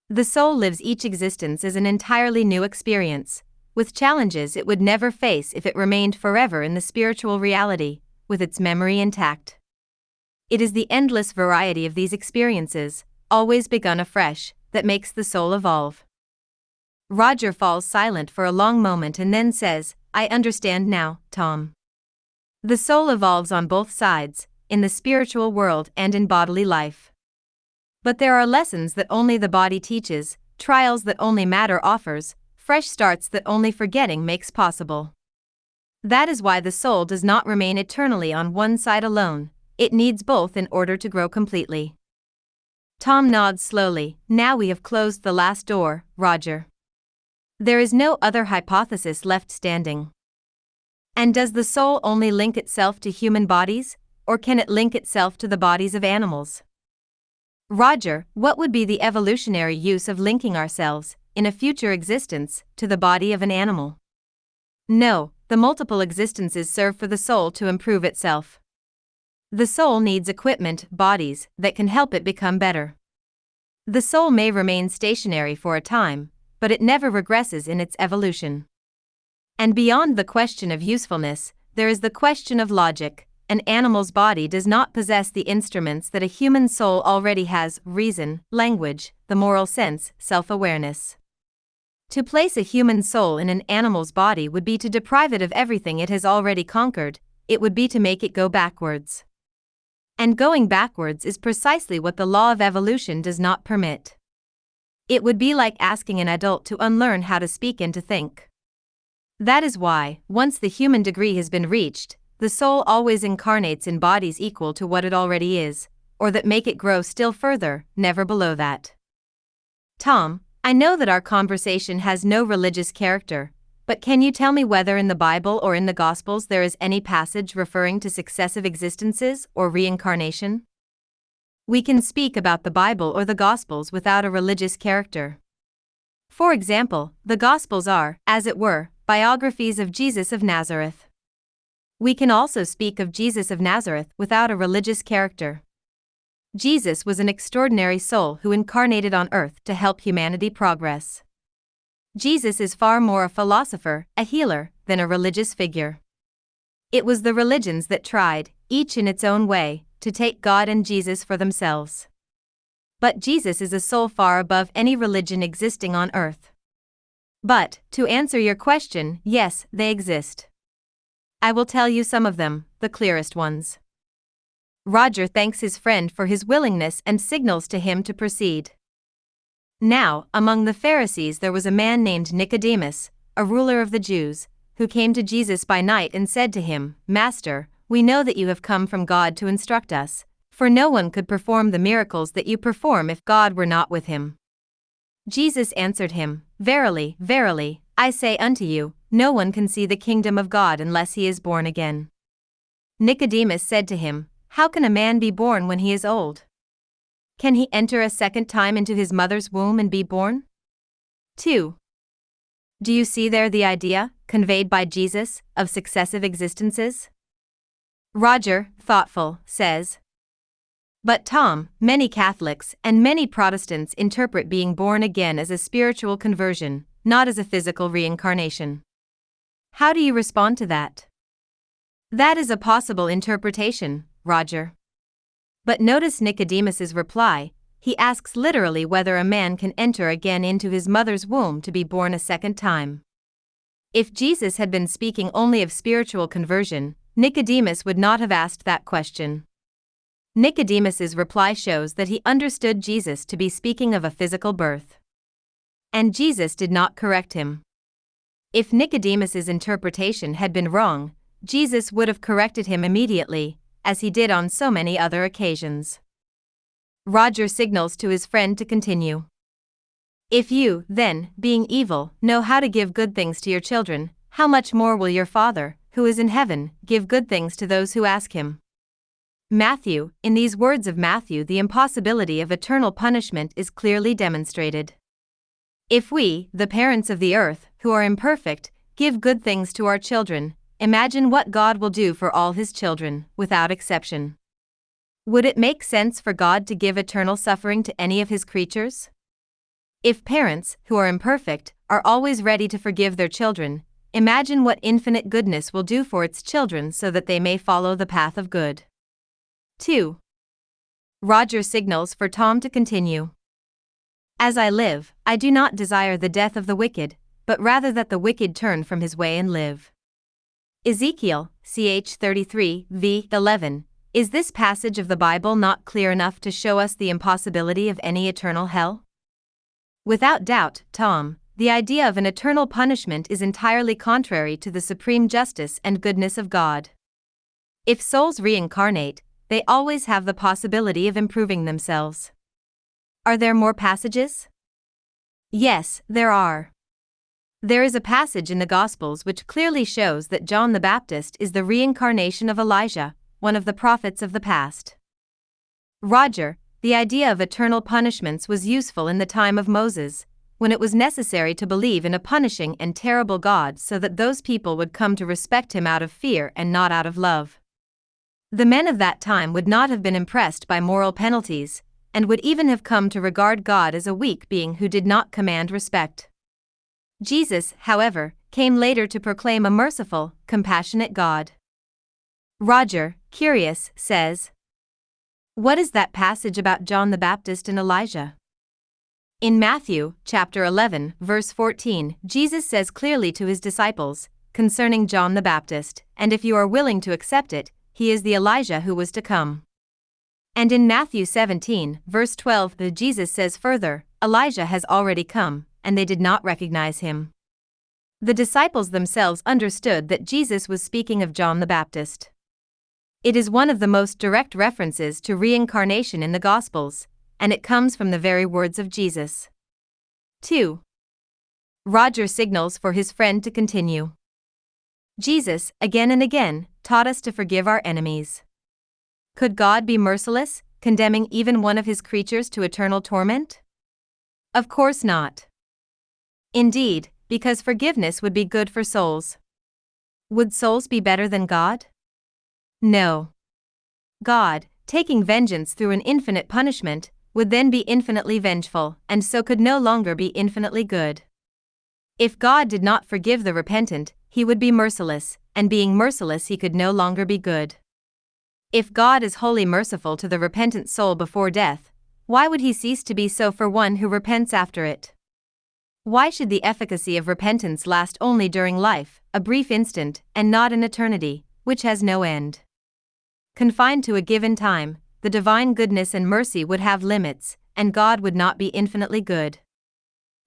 The soul lives each existence as an entirely new experience, with challenges it would never face if it remained forever in the spiritual reality, with its memory intact. It is the endless variety of these experiences, always begun afresh, that makes the soul evolve." Roger falls silent for a long moment and then says, "I understand now, Tom. The soul evolves on both sides, in the spiritual world and in bodily life. But there are lessons that only the body teaches, trials that only matter offers, fresh starts that only forgetting makes possible. That is why the soul does not remain eternally on one side alone, it needs both in order to grow completely." Tom nods slowly. "Now we have closed the last door, Roger. There is no other hypothesis left standing. And does the soul only link itself to human bodies, or can it link itself to the bodies of animals? Roger, what would be the evolutionary use of linking ourselves, in a future existence, to the body of an animal? No, the multiple existences serve for the soul to improve itself. The soul needs equipment, bodies, that can help it become better. The soul may remain stationary for a time, but it never regresses in its evolution. And beyond the question of usefulness, there is the question of logic, an animal's body does not possess the instruments that a human soul already has: reason, language, the moral sense, self-awareness. To place a human soul in an animal's body would be to deprive it of everything it has already conquered. It would be to make it go backwards. And going backwards is precisely what the law of evolution does not permit. It would be like asking an adult to unlearn how to speak and to think. That is why, once the human degree has been reached, the soul always incarnates in bodies equal to what it already is, or that make it grow still further, never below that. Tom, I know that our conversation has no religious character, but can you tell me whether in the Bible or in the Gospels there is any passage referring to successive existences or reincarnation? We can speak about the Bible or the Gospels without a religious character. For example, the Gospels are, as it were, biographies of Jesus of Nazareth. We can also speak of Jesus of Nazareth without a religious character. Jesus was an extraordinary soul who incarnated on earth to help humanity progress. Jesus is far more a philosopher, a healer, than a religious figure. It was the religions that tried, each in its own way, to take God and Jesus for themselves. But Jesus is a soul far above any religion existing on earth. But, to answer your question, yes, they exist. I will tell you some of them, the clearest ones. Roger thanks his friend for his willingness and signals to him to proceed. Now, among the Pharisees there was a man named Nicodemus, a ruler of the Jews, who came to Jesus by night and said to him, "Master, we know that you have come from God to instruct us, for no one could perform the miracles that you perform if God were not with him." Jesus answered him, "Verily, verily, I say unto you, no one can see the kingdom of God unless he is born again." Nicodemus said to him, "How can a man be born when he is old? Can he enter a second time into his mother's womb and be born?" 2. Do you see there the idea, conveyed by Jesus, of successive existences? Roger, thoughtful, says, "But Tom, many Catholics and many Protestants interpret being born again as a spiritual conversion, not as a physical reincarnation. How do you respond to that?" That is a possible interpretation, Roger. But notice Nicodemus's reply. He asks literally whether a man can enter again into his mother's womb to be born a second time. If Jesus had been speaking only of spiritual conversion, Nicodemus would not have asked that question. Nicodemus's reply shows that he understood Jesus to be speaking of a physical birth. And Jesus did not correct him. If Nicodemus's interpretation had been wrong, Jesus would have corrected him immediately, as he did on so many other occasions. Roger signals to his friend to continue. "If you, then, being evil, know how to give good things to your children, how much more will your Father, who is in heaven, give good things to those who ask him?" Matthew, in these words of Matthew, the impossibility of eternal punishment is clearly demonstrated. If we, the parents of the earth, who are imperfect, give good things to our children, imagine what God will do for all his children, without exception. Would it make sense for God to give eternal suffering to any of his creatures? If parents, who are imperfect, are always ready to forgive their children, imagine what infinite goodness will do for its children so that they may follow the path of good. 2. Roger signals for Tom to continue. "As I live, I do not desire the death of the wicked, but rather that the wicked turn from his way and live." Ezekiel, ch. 33, v. 11. Is this passage of the Bible not clear enough to show us the impossibility of any eternal hell? Without doubt, Tom, the idea of an eternal punishment is entirely contrary to the supreme justice and goodness of God. If souls reincarnate, they always have the possibility of improving themselves. Are there more passages? Yes, there are. There is a passage in the Gospels which clearly shows that John the Baptist is the reincarnation of Elijah, one of the prophets of the past. Roger, the idea of eternal punishments was useful in the time of Moses, when it was necessary to believe in a punishing and terrible God so that those people would come to respect him out of fear and not out of love. The men of that time would not have been impressed by moral penalties, and would even have come to regard God as a weak being who did not command respect. Jesus, however, came later to proclaim a merciful, compassionate God. Roger, curious, says, "What is that passage about John the Baptist and Elijah?" In Matthew, chapter 11, verse 14, Jesus says clearly to his disciples, concerning John the Baptist, "And if you are willing to accept it, he is the Elijah who was to come." And in Matthew 17, verse 12, Jesus says further, "Elijah has already come, and they did not recognize him." The disciples themselves understood that Jesus was speaking of John the Baptist. It is one of the most direct references to reincarnation in the Gospels, and it comes from the very words of Jesus. 2. Roger signals for his friend to continue. Jesus, again and again, taught us to forgive our enemies. Could God be merciless, condemning even one of his creatures to eternal torment? Of course not. Indeed, because forgiveness would be good for souls. Would souls be better than God? No. God, taking vengeance through an infinite punishment, would then be infinitely vengeful, and so could no longer be infinitely good. If God did not forgive the repentant, he would be merciless, and being merciless he could no longer be good. If God is wholly merciful to the repentant soul before death, why would he cease to be so for one who repents after it? Why should the efficacy of repentance last only during life, a brief instant, and not an eternity, which has no end? Confined to a given time, the divine goodness and mercy would have limits, and God would not be infinitely good.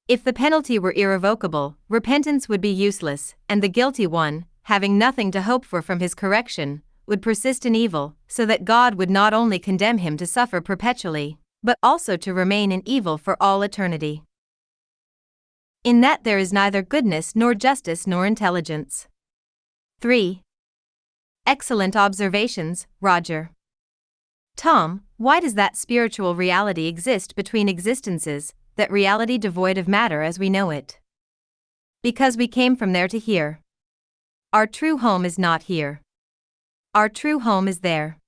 If the penalty were irrevocable, repentance would be useless, and the guilty one, having nothing to hope for from his correction, would persist in evil, so that God would not only condemn him to suffer perpetually, but also to remain in evil for all eternity. In that there is neither goodness nor justice nor intelligence. 3. Excellent observations, Roger. Tom, why does that spiritual reality exist between existences, that reality devoid of matter as we know it? Because we came from there to here. Our true home is not here. Our true home is there.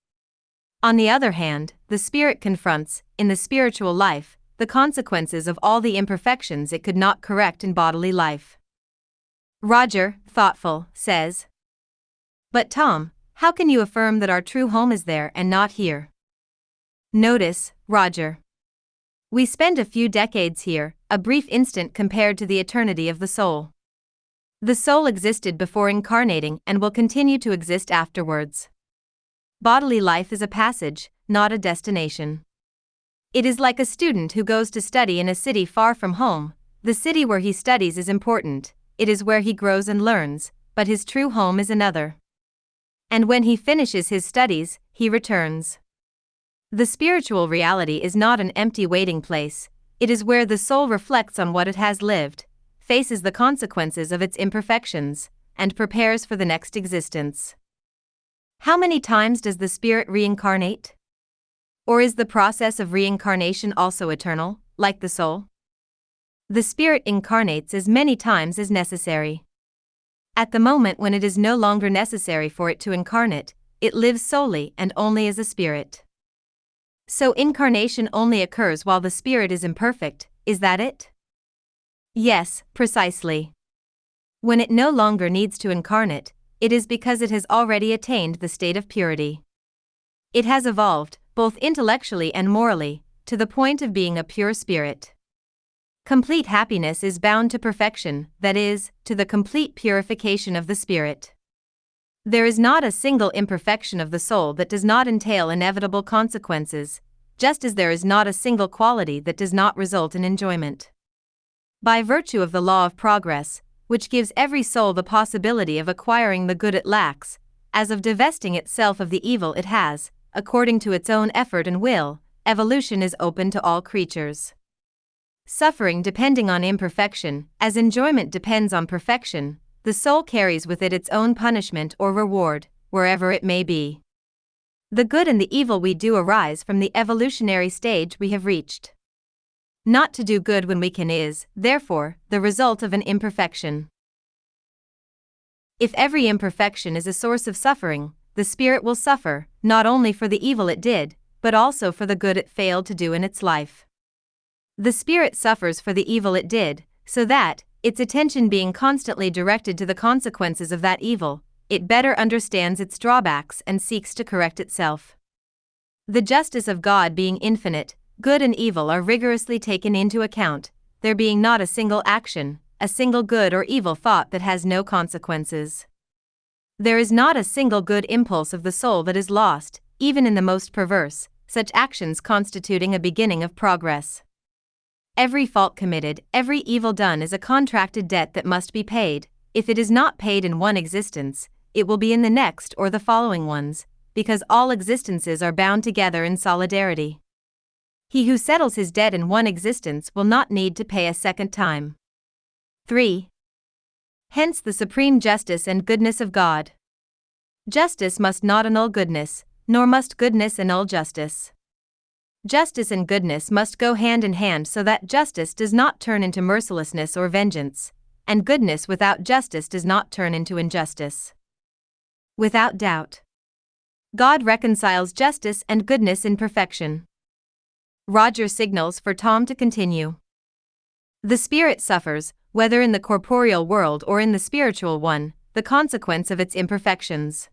On the other hand, the spirit confronts, in the spiritual life, the consequences of all the imperfections it could not correct in bodily life. Roger, thoughtful, says, "But Tom, how can you affirm that our true home is there and not here?" Notice, Roger. We spend a few decades here, a brief instant compared to the eternity of the soul. The soul existed before incarnating and will continue to exist afterwards. Bodily life is a passage, not a destination. It is like a student who goes to study in a city far from home. The city where he studies is important, it is where he grows and learns, but his true home is another. And when he finishes his studies, he returns. The spiritual reality is not an empty waiting place, it is where the soul reflects on what it has lived, faces the consequences of its imperfections, and prepares for the next existence. How many times does the spirit reincarnate? Or is the process of reincarnation also eternal, like the soul? The spirit incarnates as many times as necessary. At the moment when it is no longer necessary for it to incarnate, it lives solely and only as a spirit. So incarnation only occurs while the spirit is imperfect, is that it? Yes, precisely. When it no longer needs to incarnate, it is because it has already attained the state of purity. It has evolved, both intellectually and morally, to the point of being a pure spirit. Complete happiness is bound to perfection, that is, to the complete purification of the spirit. There is not a single imperfection of the soul that does not entail inevitable consequences, just as there is not a single quality that does not result in enjoyment. By virtue of the law of progress, which gives every soul the possibility of acquiring the good it lacks, as of divesting itself of the evil it has, according to its own effort and will, evolution is open to all creatures. Suffering depending on imperfection, as enjoyment depends on perfection, the soul carries with it its own punishment or reward, wherever it may be. The good and the evil we do arise from the evolutionary stage we have reached. Not to do good when we can is, therefore, the result of an imperfection. If every imperfection is a source of suffering, the spirit will suffer, not only for the evil it did, but also for the good it failed to do in its life. The spirit suffers for the evil it did, so that, its attention being constantly directed to the consequences of that evil, it better understands its drawbacks and seeks to correct itself. The justice of God being infinite, good and evil are rigorously taken into account, there being not a single action, a single good or evil thought that has no consequences. There is not a single good impulse of the soul that is lost, even in the most perverse, such actions constituting a beginning of progress. Every fault committed, every evil done is a contracted debt that must be paid. If it is not paid in one existence, it will be in the next or the following ones, because all existences are bound together in solidarity. He who settles his debt in one existence will not need to pay a second time. 3. Hence the supreme justice and goodness of God. Justice must not annul goodness, nor must goodness annul justice. Justice and goodness must go hand in hand so that justice does not turn into mercilessness or vengeance, and goodness without justice does not turn into injustice. Without doubt, God reconciles justice and goodness in perfection. Roger signals for Tom to continue. The spirit suffers, whether in the corporeal world or in the spiritual one, the consequence of its imperfections.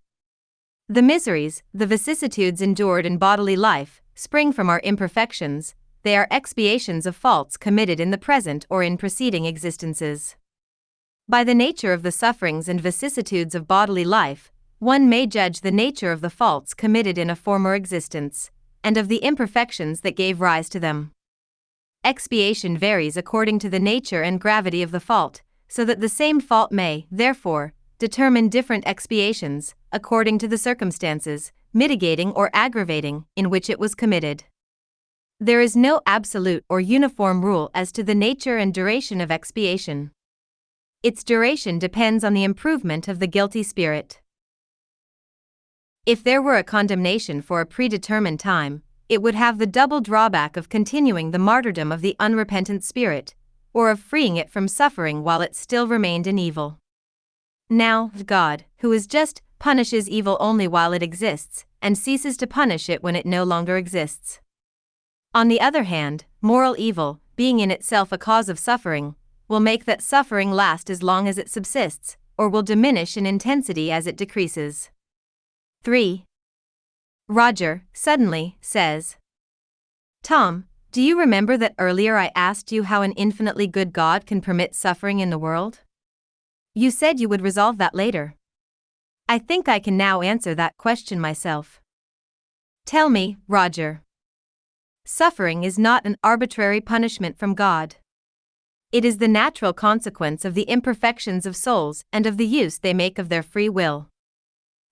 The miseries, the vicissitudes endured in bodily life, spring from our imperfections, they are expiations of faults committed in the present or in preceding existences. By the nature of the sufferings and vicissitudes of bodily life, one may judge the nature of the faults committed in a former existence, and of the imperfections that gave rise to them. Expiation varies according to the nature and gravity of the fault, so that the same fault may, therefore, determine different expiations, according to the circumstances, mitigating or aggravating, in which it was committed. There is no absolute or uniform rule as to the nature and duration of expiation. Its duration depends on the improvement of the guilty spirit. If there were a condemnation for a predetermined time, it would have the double drawback of continuing the martyrdom of the unrepentant spirit, or of freeing it from suffering while it still remained in evil. Now, God, who is just, punishes evil only while it exists, and ceases to punish it when it no longer exists. On the other hand, moral evil, being in itself a cause of suffering, will make that suffering last as long as it subsists, or will diminish in intensity as it decreases. 3. Roger, suddenly, says, Tom, do you remember that earlier I asked you how an infinitely good God can permit suffering in the world? You said you would resolve that later. I think I can now answer that question myself. Tell me, Roger. Suffering is not an arbitrary punishment from God. It is the natural consequence of the imperfections of souls and of the use they make of their free will.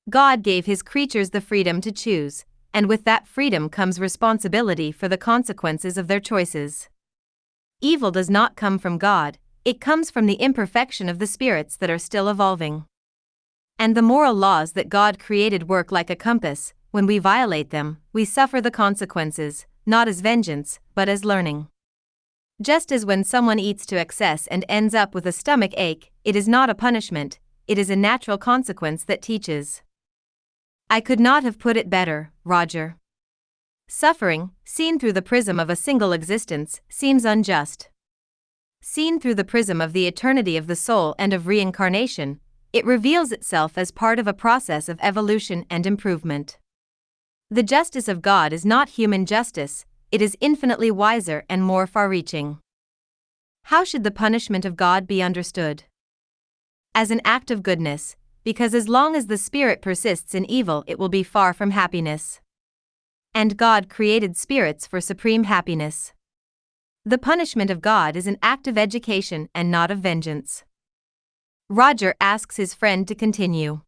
God gave His creatures the freedom to choose, and with that freedom comes responsibility for the consequences of their choices. Evil does not come from God, it comes from the imperfection of the spirits that are still evolving. And the moral laws that God created work like a compass. When we violate them, we suffer the consequences, not as vengeance, but as learning. Just as when someone eats to excess and ends up with a stomach ache, it is not a punishment, it is a natural consequence that teaches. I could not have put it better, Roger. Suffering, seen through the prism of a single existence, seems unjust. Seen through the prism of the eternity of the soul and of reincarnation, it reveals itself as part of a process of evolution and improvement. The justice of God is not human justice, it is infinitely wiser and more far-reaching. How should the punishment of God be understood? As an act of goodness, because as long as the spirit persists in evil it will be far from happiness. And God created spirits for supreme happiness. The punishment of God is an act of education and not of vengeance. Roger asks his friend to continue.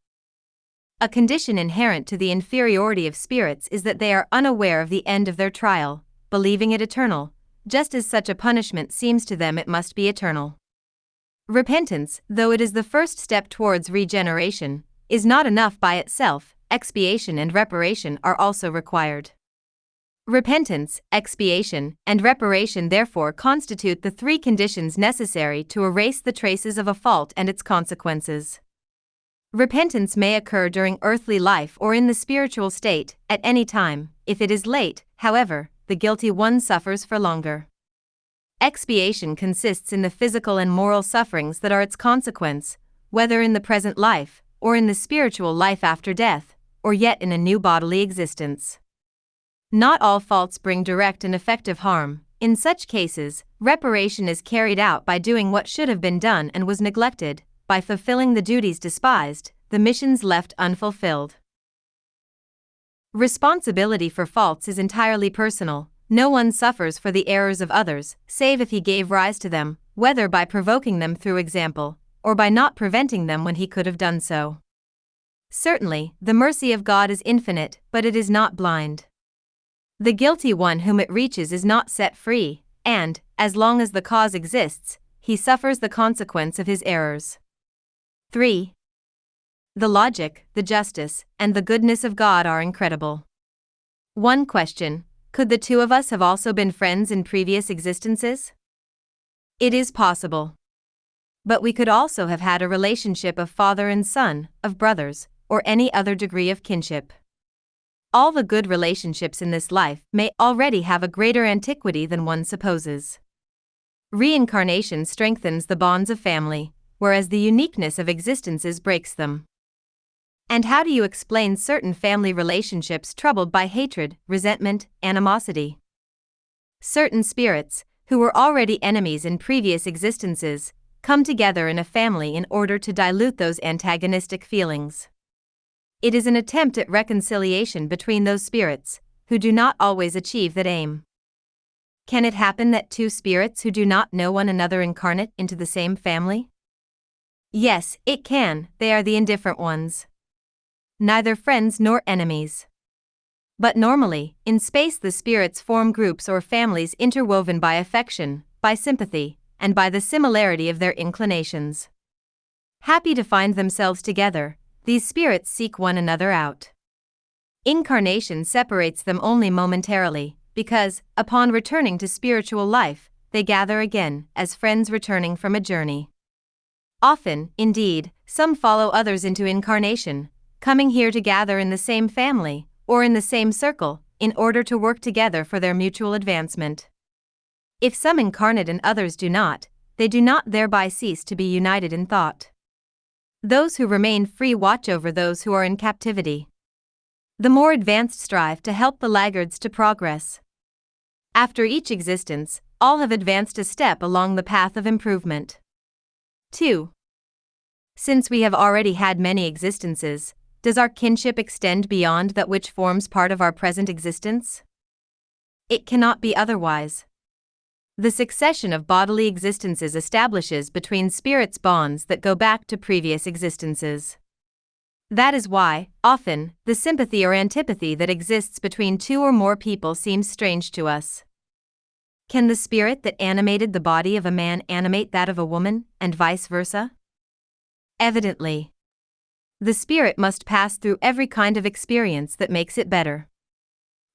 A condition inherent to the inferiority of spirits is that they are unaware of the end of their trial, believing it eternal, just as such a punishment seems to them it must be eternal. Repentance, though it is the first step towards regeneration, is not enough by itself, expiation and reparation are also required. Repentance, expiation, and reparation therefore constitute the three conditions necessary to erase the traces of a fault and its consequences. Repentance may occur during earthly life or in the spiritual state, at any time. If it is late, however, the guilty one suffers for longer. Expiation consists in the physical and moral sufferings that are its consequence, whether in the present life, or in the spiritual life after death, or yet in a new bodily existence. Not all faults bring direct and effective harm. In such cases, reparation is carried out by doing what should have been done and was neglected, by fulfilling the duties despised, the missions left unfulfilled. Responsibility for faults is entirely personal. No one suffers for the errors of others, save if he gave rise to them, whether by provoking them through example, or by not preventing them when he could have done so. Certainly, the mercy of God is infinite, but it is not blind. The guilty one whom it reaches is not set free, and, as long as the cause exists, he suffers the consequence of his errors. 3. The logic, the justice, and the goodness of God are incredible. One question: could the two of us have also been friends in previous existences? It is possible. But we could also have had a relationship of father and son, of brothers, or any other degree of kinship. All the good relationships in this life may already have a greater antiquity than one supposes. Reincarnation strengthens the bonds of family, whereas the uniqueness of existences breaks them. And how do you explain certain family relationships troubled by hatred, resentment, animosity? Certain spirits, who were already enemies in previous existences, come together in a family in order to dilute those antagonistic feelings. It is an attempt at reconciliation between those spirits, who do not always achieve that aim. Can it happen that two spirits who do not know one another incarnate into the same family? Yes, it can. They are the indifferent ones. Neither friends nor enemies. But normally, in space the spirits form groups or families interwoven by affection, by sympathy, and by the similarity of their inclinations. Happy to find themselves together, these spirits seek one another out. Incarnation separates them only momentarily, because, upon returning to spiritual life, they gather again, as friends returning from a journey. Often, indeed, some follow others into incarnation, coming here to gather in the same family, or in the same circle, in order to work together for their mutual advancement. If some incarnate and others do not, they do not thereby cease to be united in thought. Those who remain free watch over those who are in captivity. The more advanced strive to help the laggards to progress. After each existence, all have advanced a step along the path of improvement. 2. Since we have already had many existences, does our kinship extend beyond that which forms part of our present existence? It cannot be otherwise. The succession of bodily existences establishes between spirits bonds that go back to previous existences. That is why, often, the sympathy or antipathy that exists between two or more people seems strange to us. Can the spirit that animated the body of a man animate that of a woman, and vice versa? Evidently. The spirit must pass through every kind of experience that makes it better.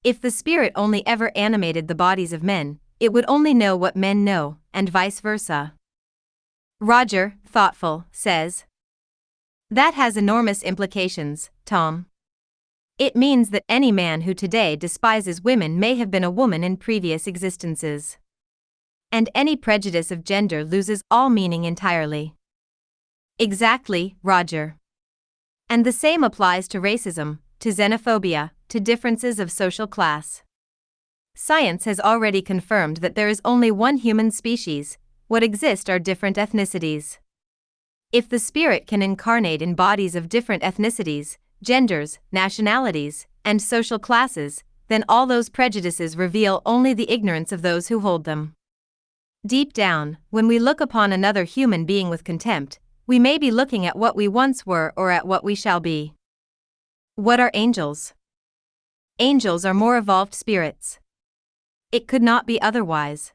If the spirit only ever animated the bodies of men, it would only know what men know, and vice versa. Roger, thoughtful, says, that has enormous implications, Tom. It means that any man who today despises women may have been a woman in previous existences. And any prejudice of gender loses all meaning entirely. Exactly, Roger. And the same applies to racism, to xenophobia, to differences of social class. Science has already confirmed that there is only one human species. What exist are different ethnicities. If the spirit can incarnate in bodies of different ethnicities, genders, nationalities, and social classes, then all those prejudices reveal only the ignorance of those who hold them. Deep down, when we look upon another human being with contempt, we may be looking at what we once were or at what we shall be. What are angels? Angels are more evolved spirits. It could not be otherwise.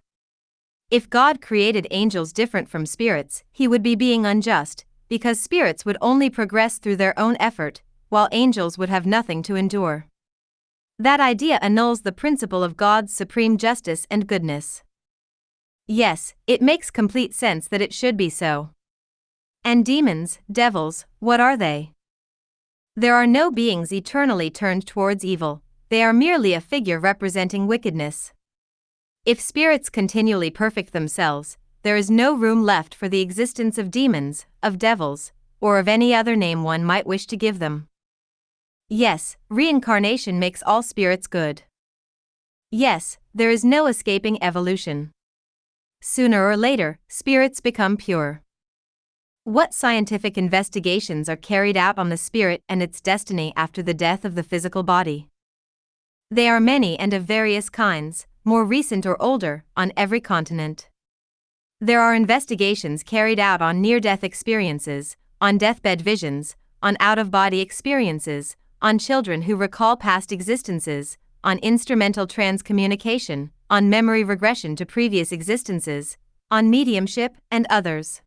If God created angels different from spirits, he would be being unjust, because spirits would only progress through their own effort, while angels would have nothing to endure. That idea annuls the principle of God's supreme justice and goodness. Yes, it makes complete sense that it should be so. And demons, devils, what are they? There are no beings eternally turned towards evil, they are merely a figure representing wickedness. If spirits continually perfect themselves, there is no room left for the existence of demons, of devils, or of any other name one might wish to give them. Yes, reincarnation makes all spirits good. Yes, there is no escaping evolution. Sooner or later, spirits become pure. What scientific investigations are carried out on the spirit and its destiny after the death of the physical body? They are many and of various kinds, more recent or older, on every continent. There are investigations carried out on near-death experiences, on deathbed visions, on out-of-body experiences, on children who recall past existences, on instrumental transcommunication, on memory regression to previous existences, on mediumship, and others.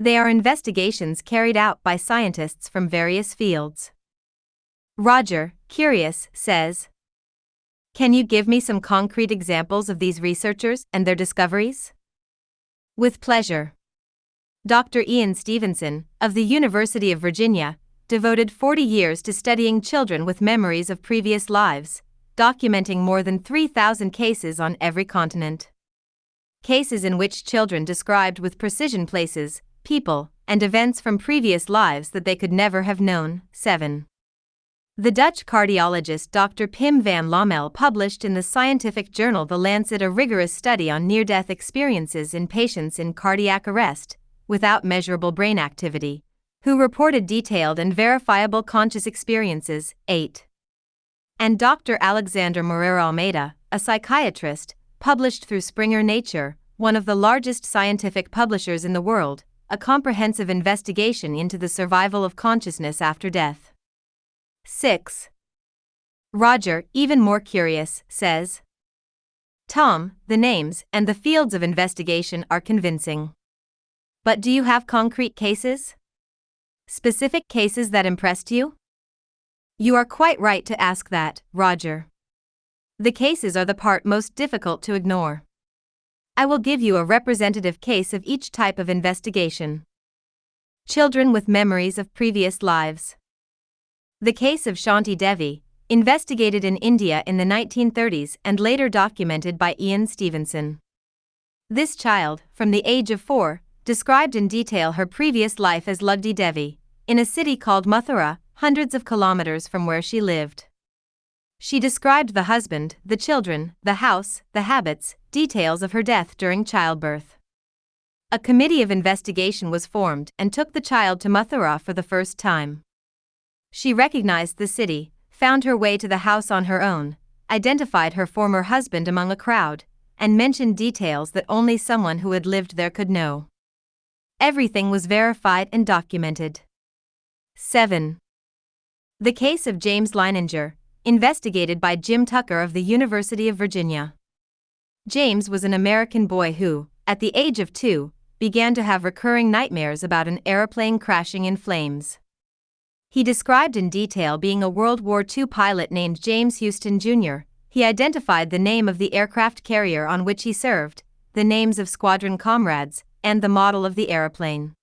They are investigations carried out by scientists from various fields. Roger, curious, says, "Can you give me some concrete examples of these researchers and their discoveries?" With pleasure. Dr. Ian Stevenson, of the University of Virginia, devoted 40 years to studying children with memories of previous lives, documenting more than 3,000 cases on every continent. Cases in which children described with precision places, people, and events from previous lives that they could never have known. 7. The Dutch cardiologist Dr. Pim van Lommel published in the scientific journal The Lancet a rigorous study on near-death experiences in patients in cardiac arrest, without measurable brain activity, who reported detailed and verifiable conscious experiences. 8. And Dr. Alexander Moreira Almeida, a psychiatrist, published through Springer Nature, one of the largest scientific publishers in the world, a comprehensive investigation into the survival of consciousness after death. 6. Roger, even more curious, says, "Tom, the names and the fields of investigation are convincing. But do you have concrete cases? Specific cases that impressed you?" You are quite right to ask that, Roger. The cases are the part most difficult to ignore. I will give you a representative case of each type of investigation. Children with memories of previous lives. The case of Shanti Devi, investigated in India in the 1930s and later documented by Ian Stevenson. This child, from the age of 4, described in detail her previous life as Lugdi Devi, in a city called Mathura, hundreds of kilometers from where she lived. She described the husband, the children, the house, the habits, details of her death during childbirth. A committee of investigation was formed and took the child to Mathura for the first time. She recognized the city, found her way to the house on her own, identified her former husband among a crowd, and mentioned details that only someone who had lived there could know. Everything was verified and documented. 7. The case of James Leininger, investigated by Jim Tucker of the University of Virginia. James was an American boy who, at the age of 2, began to have recurring nightmares about an airplane crashing in flames. He described in detail being a World War II pilot named James Houston Jr. He identified the name of the aircraft carrier on which he served, the names of squadron comrades, and the model of the airplane.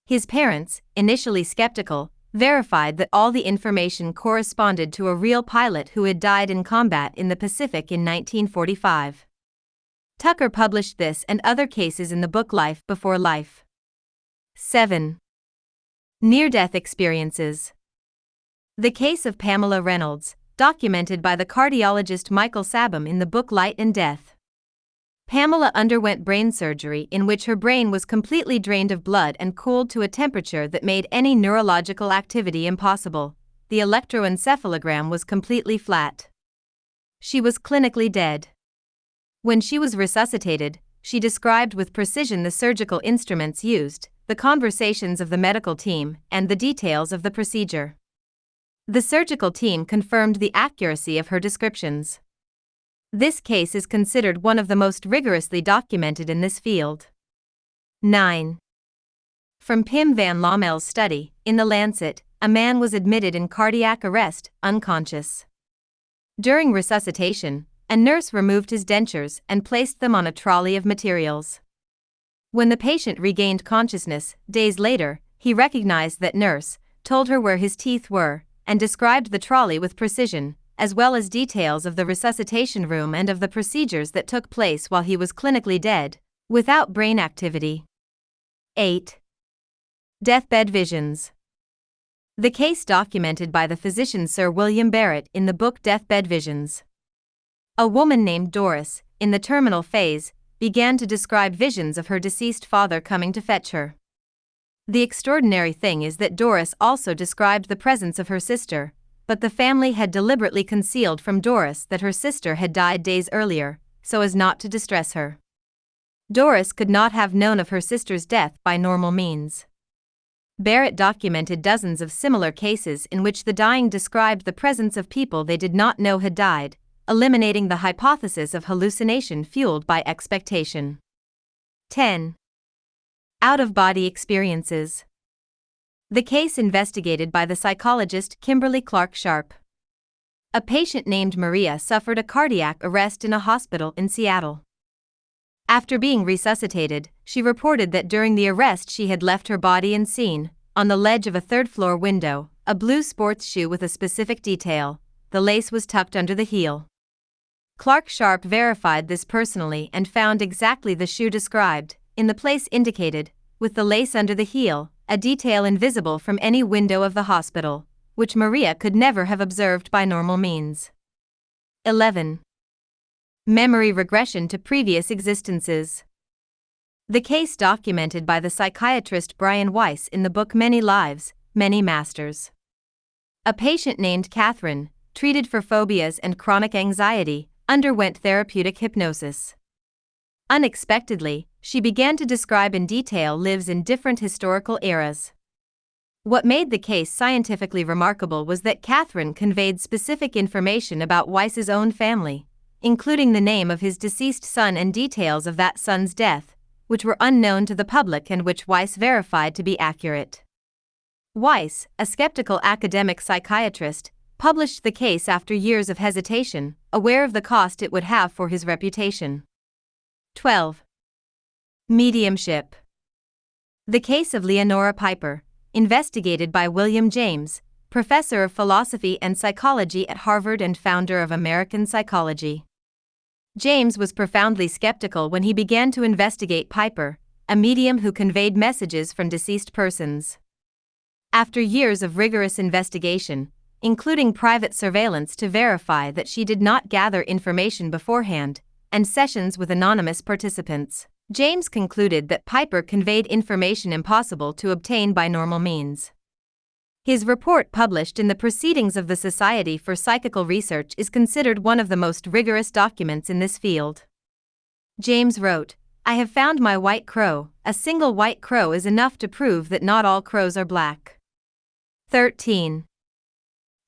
His parents, initially skeptical, verified that all the information corresponded to a real pilot who had died in combat in the Pacific in 1945. Tucker published this and other cases in the book Life Before Life. 7. Near-death experiences. The case of Pamela Reynolds, documented by the cardiologist Michael Sabom in the book Light and Death. Pamela underwent brain surgery in which her brain was completely drained of blood and cooled to a temperature that made any neurological activity impossible. The electroencephalogram was completely flat. She was clinically dead. When she was resuscitated, she described with precision the surgical instruments used, the conversations of the medical team, and the details of the procedure. The surgical team confirmed the accuracy of her descriptions. This case is considered one of the most rigorously documented in this field. 9. From Pim van Lommel's study, in The Lancet, a man was admitted in cardiac arrest, unconscious. During resuscitation, a nurse removed his dentures and placed them on a trolley of materials. When the patient regained consciousness, days later, he recognized that nurse, told her where his teeth were, and described the trolley with precision, as well as details of the resuscitation room and of the procedures that took place while he was clinically dead, without brain activity. 8. Deathbed visions. The case documented by the physician Sir William Barrett in the book Deathbed Visions. A woman named Doris, in the terminal phase, began to describe visions of her deceased father coming to fetch her. The extraordinary thing is that Doris also described the presence of her sister, but the family had deliberately concealed from Doris that her sister had died days earlier, so as not to distress her. Doris could not have known of her sister's death by normal means. Barrett documented dozens of similar cases in which the dying described the presence of people they did not know had died, eliminating the hypothesis of hallucination fueled by expectation. 10. Out-of-body experiences. The case investigated by the psychologist Kimberly Clark Sharp. A patient named Maria suffered a cardiac arrest in a hospital in Seattle. After being resuscitated, she reported that during the arrest she had left her body and seen, on the ledge of a third-floor window, a blue sports shoe with a specific detail. The lace was tucked under the heel. Clark Sharp verified this personally and found exactly the shoe described, in the place indicated, with the lace under the heel, a detail invisible from any window of the hospital, which Maria could never have observed by normal means. 11. Memory regression to previous existences. The case documented by the psychiatrist Brian Weiss in the book Many Lives, Many Masters. A patient named Catherine, treated for phobias and chronic anxiety, underwent therapeutic hypnosis. Unexpectedly, she began to describe in detail lives in different historical eras. What made the case scientifically remarkable was that Catherine conveyed specific information about Weiss's own family, including the name of his deceased son and details of that son's death, which were unknown to the public and which Weiss verified to be accurate. Weiss, a skeptical academic psychiatrist, published the case after years of hesitation, aware of the cost it would have for his reputation. 12. Mediumship. The case of Leonora Piper, investigated by William James, professor of philosophy and psychology at Harvard and founder of American Psychology. James was profoundly skeptical when he began to investigate Piper, a medium who conveyed messages from deceased persons. After years of rigorous investigation, including private surveillance to verify that she did not gather information beforehand, and sessions with anonymous participants, James concluded that Piper conveyed information impossible to obtain by normal means. His report, published in the Proceedings of the Society for Psychical Research, is considered one of the most rigorous documents in this field. James wrote, "I have found my white crow. A single white crow is enough to prove that not all crows are black." 13.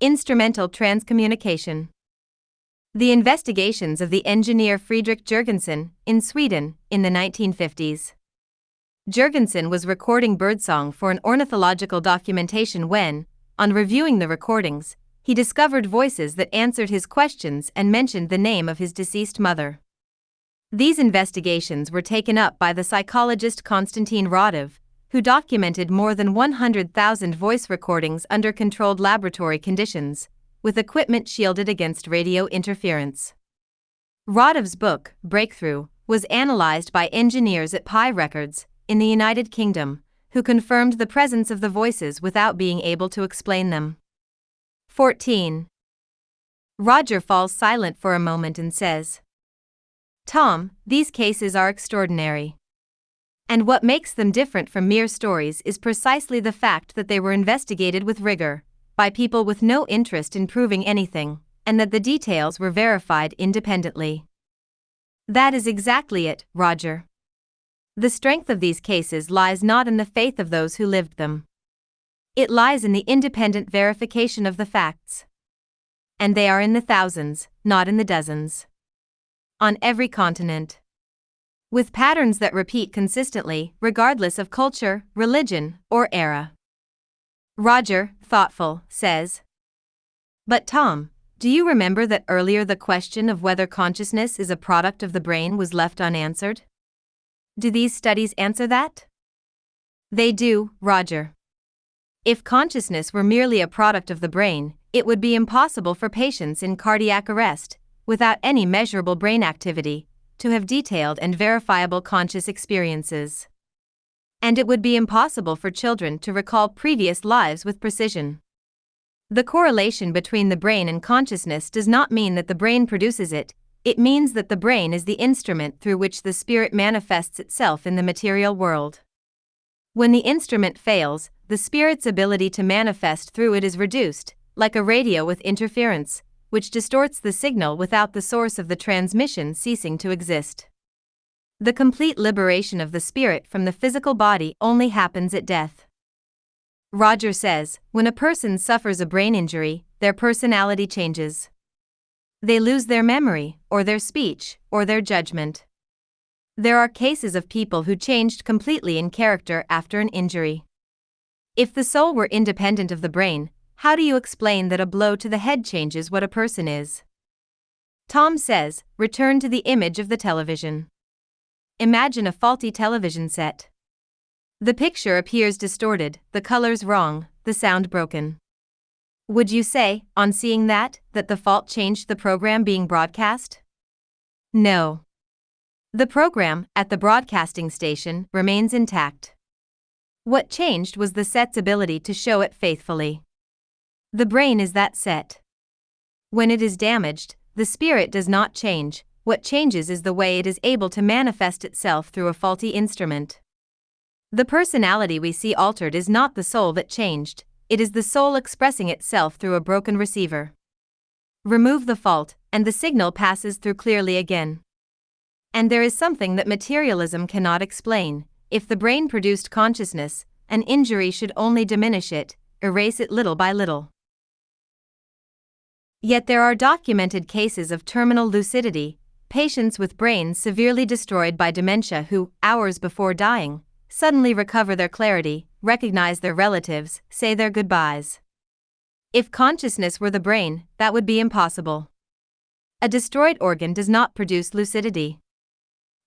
Instrumental transcommunication. The investigations of the engineer Friedrich Jurgensen, in Sweden, in the 1950s. Jurgensen was recording birdsong for an ornithological documentation when, on reviewing the recordings, he discovered voices that answered his questions and mentioned the name of his deceased mother. These investigations were taken up by the psychologist Konstantin Radov, who documented more than 100,000 voice recordings under controlled laboratory conditions, with equipment shielded against radio interference. Radov's book, Breakthrough, was analyzed by engineers at Pi Records, in the United Kingdom, who confirmed the presence of the voices without being able to explain them. 14. Roger falls silent for a moment and says, "Tom, these cases are extraordinary. And what makes them different from mere stories is precisely the fact that they were investigated with rigor, by people with no interest in proving anything, and that the details were verified independently." That is exactly it, Roger. The strength of these cases lies not in the faith of those who lived them. It lies in the independent verification of the facts. And they are in the thousands, not in the dozens. On every continent. With patterns that repeat consistently, regardless of culture, religion, or era. Roger, thoughtful, says, "But Tom, do you remember that earlier the question of whether consciousness is a product of the brain was left unanswered? Do these studies answer that?" They do, Roger. If consciousness were merely a product of the brain, it would be impossible for patients in cardiac arrest, without any measurable brain activity, to have detailed and verifiable conscious experiences. and it would be impossible for children to recall previous lives with precision. The correlation between the brain and consciousness does not mean that the brain produces it, it means that the brain is the instrument through which the spirit manifests itself in the material world. When the instrument fails, the spirit's ability to manifest through it is reduced, like a radio with interference, which distorts the signal without the source of the transmission ceasing to exist. The complete liberation of the spirit from the physical body only happens at death. Roger says, when a person suffers a brain injury, their personality changes. They lose their memory, or their speech, or their judgment. There are cases of people who changed completely in character after an injury. If the soul were independent of the brain, how do you explain that a blow to the head changes what a person is? Tom says, return to the image of the television. Imagine a faulty television set. The picture appears distorted, the colors wrong, the sound broken. Would you say, on seeing that the fault changed the program being broadcast? No. The program, at the broadcasting station, remains intact. What changed was the set's ability to show it faithfully. The brain is that set. When it is damaged, the spirit does not change, what changes is the way it is able to manifest itself through a faulty instrument. The personality we see altered is not the soul that changed, it is the soul expressing itself through a broken receiver. Remove the fault, and the signal passes through clearly again. And there is something that materialism cannot explain. If the brain produced consciousness, an injury should only diminish it, erase it little by little. Yet there are documented cases of terminal lucidity, patients with brains severely destroyed by dementia who, hours before dying, suddenly recover their clarity, recognize their relatives, say their goodbyes. If consciousness were the brain, that would be impossible. A destroyed organ does not produce lucidity.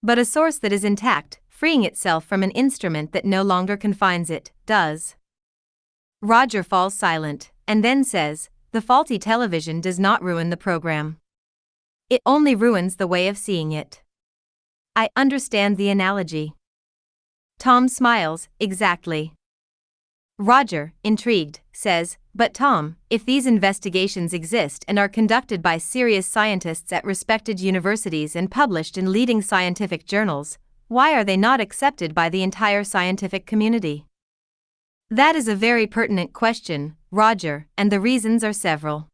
But a source that is intact, freeing itself from an instrument that no longer confines it, does. Roger falls silent, and then says, the faulty television does not ruin the program. It only ruins the way of seeing it. I understand the analogy. Tom smiles, exactly. Roger, intrigued, says, but Tom, if these investigations exist and are conducted by serious scientists at respected universities and published in leading scientific journals, why are they not accepted by the entire scientific community? That is a very pertinent question, Roger, and the reasons are several.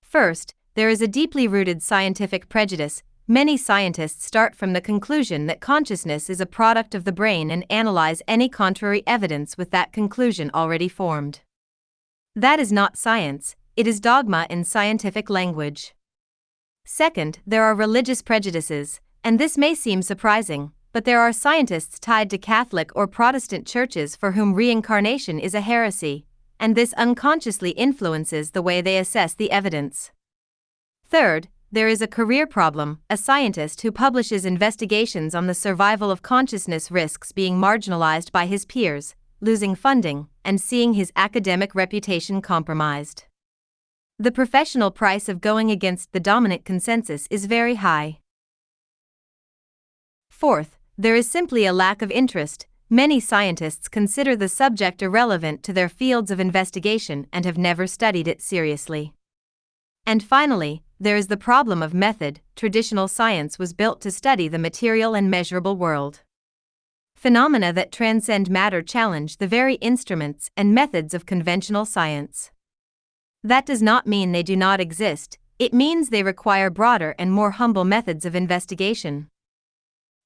First, there is a deeply rooted scientific prejudice. Many scientists start from the conclusion that consciousness is a product of the brain and analyze any contrary evidence with that conclusion already formed. That is not science, it is dogma in scientific language. Second, there are religious prejudices, and this may seem surprising, but there are scientists tied to Catholic or Protestant churches for whom reincarnation is a heresy, and this unconsciously influences the way they assess the evidence. Third, there is a career problem. A scientist who publishes investigations on the survival of consciousness risks being marginalized by his peers, losing funding, and seeing his academic reputation compromised. The professional price of going against the dominant consensus is very high. Fourth, there is simply a lack of interest. Many scientists consider the subject irrelevant to their fields of investigation and have never studied it seriously. And finally, there is the problem of method. Traditional science was built to study the material and measurable world. Phenomena that transcend matter challenge the very instruments and methods of conventional science. That does not mean they do not exist, it means they require broader and more humble methods of investigation.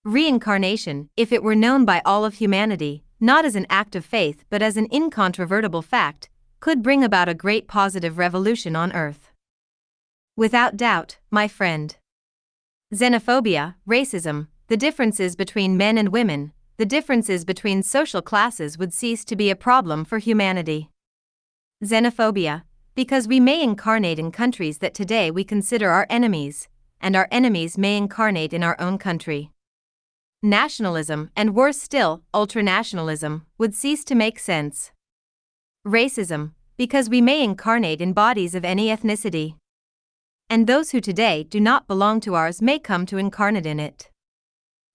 Reincarnation, if it were known by all of humanity, not as an act of faith but as an incontrovertible fact, could bring about a great positive revolution on Earth. Without doubt, my friend. Xenophobia, racism, the differences between men and women, the differences between social classes would cease to be a problem for humanity. Xenophobia, because we may incarnate in countries that today we consider our enemies, and our enemies may incarnate in our own country. Nationalism, and worse still, ultranationalism, would cease to make sense. Racism, because we may incarnate in bodies of any ethnicity. And those who today do not belong to ours may come to incarnate in it.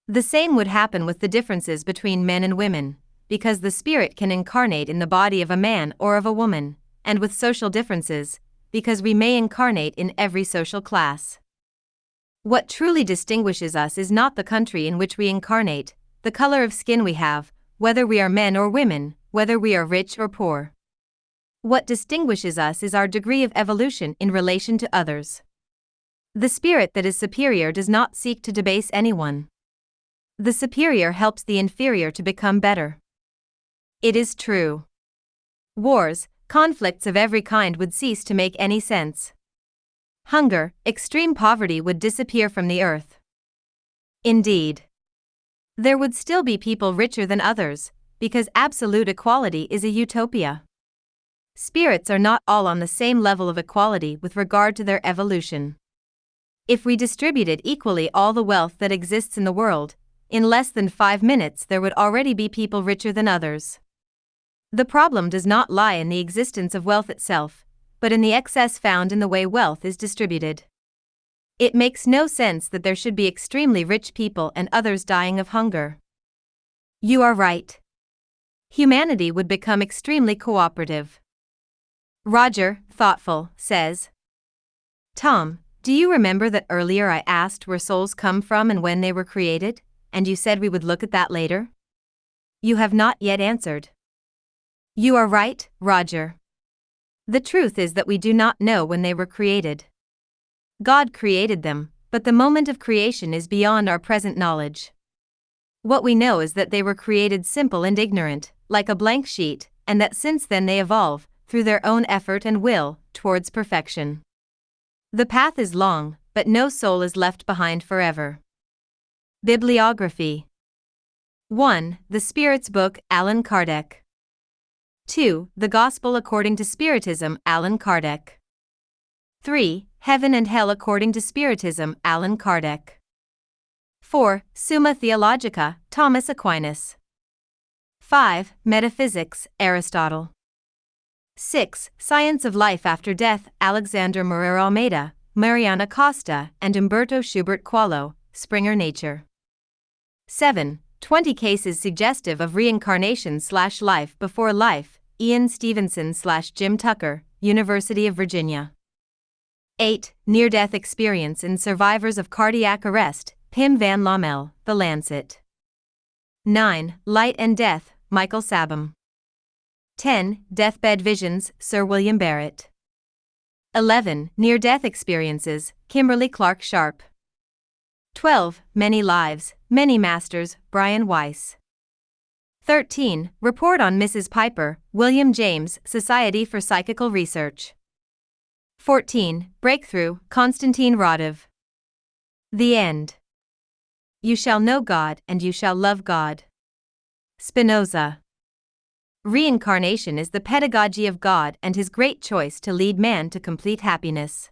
The same would happen with the differences between men and women. because the spirit can incarnate in the body of a man or of a woman, and with social differences, because we may incarnate in every social class. What truly distinguishes us is not the country in which we incarnate, the color of skin we have, whether we are men or women, whether we are rich or poor. What distinguishes us is our degree of evolution in relation to others. The spirit that is superior does not seek to debase anyone. The superior helps the inferior to become better. It is true. Wars, conflicts of every kind would cease to make any sense. Hunger, extreme poverty would disappear from the earth. Indeed, there would still be people richer than others, because absolute equality is a utopia. Spirits are not all on the same level of equality with regard to their evolution. If we distributed equally all the wealth that exists in the world, in less than 5 minutes there would already be people richer than others. The problem does not lie in the existence of wealth itself, but in the excess found in the way wealth is distributed. It makes no sense that there should be extremely rich people and others dying of hunger. You are right. Humanity would become extremely cooperative. Roger, thoughtful, says, Tom, do you remember that earlier I asked where souls come from and when they were created, and you said we would look at that later? You have not yet answered. You are right, Roger. The truth is that we do not know when they were created. God created them, but the moment of creation is beyond our present knowledge. What we know is that they were created simple and ignorant, like a blank sheet, and that since then they evolve, through their own effort and will, towards perfection. The path is long, but no soul is left behind forever. Bibliography. 1. The Spirit's Book, Allan Kardec. 2. The Gospel According to Spiritism, Allan Kardec. 3. Heaven and Hell According to Spiritism, Allan Kardec. 4. Summa Theologica, Thomas Aquinas. 5. Metaphysics, Aristotle. 6. Science of Life After Death, Alexander Morero Almeida, Mariana Costa, and Umberto Schubert Qualo, Springer Nature. 7. 20 Cases Suggestive of Reincarnation/Life Before Life, Ian Stevenson/Jim Tucker, University of Virginia. 8. Near-Death Experience in Survivors of Cardiac Arrest, Pim van Lommel, The Lancet. 9. Light and Death, Michael Sabom. 10. Deathbed Visions, Sir William Barrett. 11. Near-Death Experiences, Kimberly Clark Sharp. 12. Many Lives, Many Masters, Brian Weiss. 13. Report on Mrs. Piper, William James, Society for Psychical Research. 14. Breakthrough, Konstantin Radov. The End. You shall know God and you shall love God. Spinoza. Reincarnation is the pedagogy of God and his great choice to lead man to complete happiness.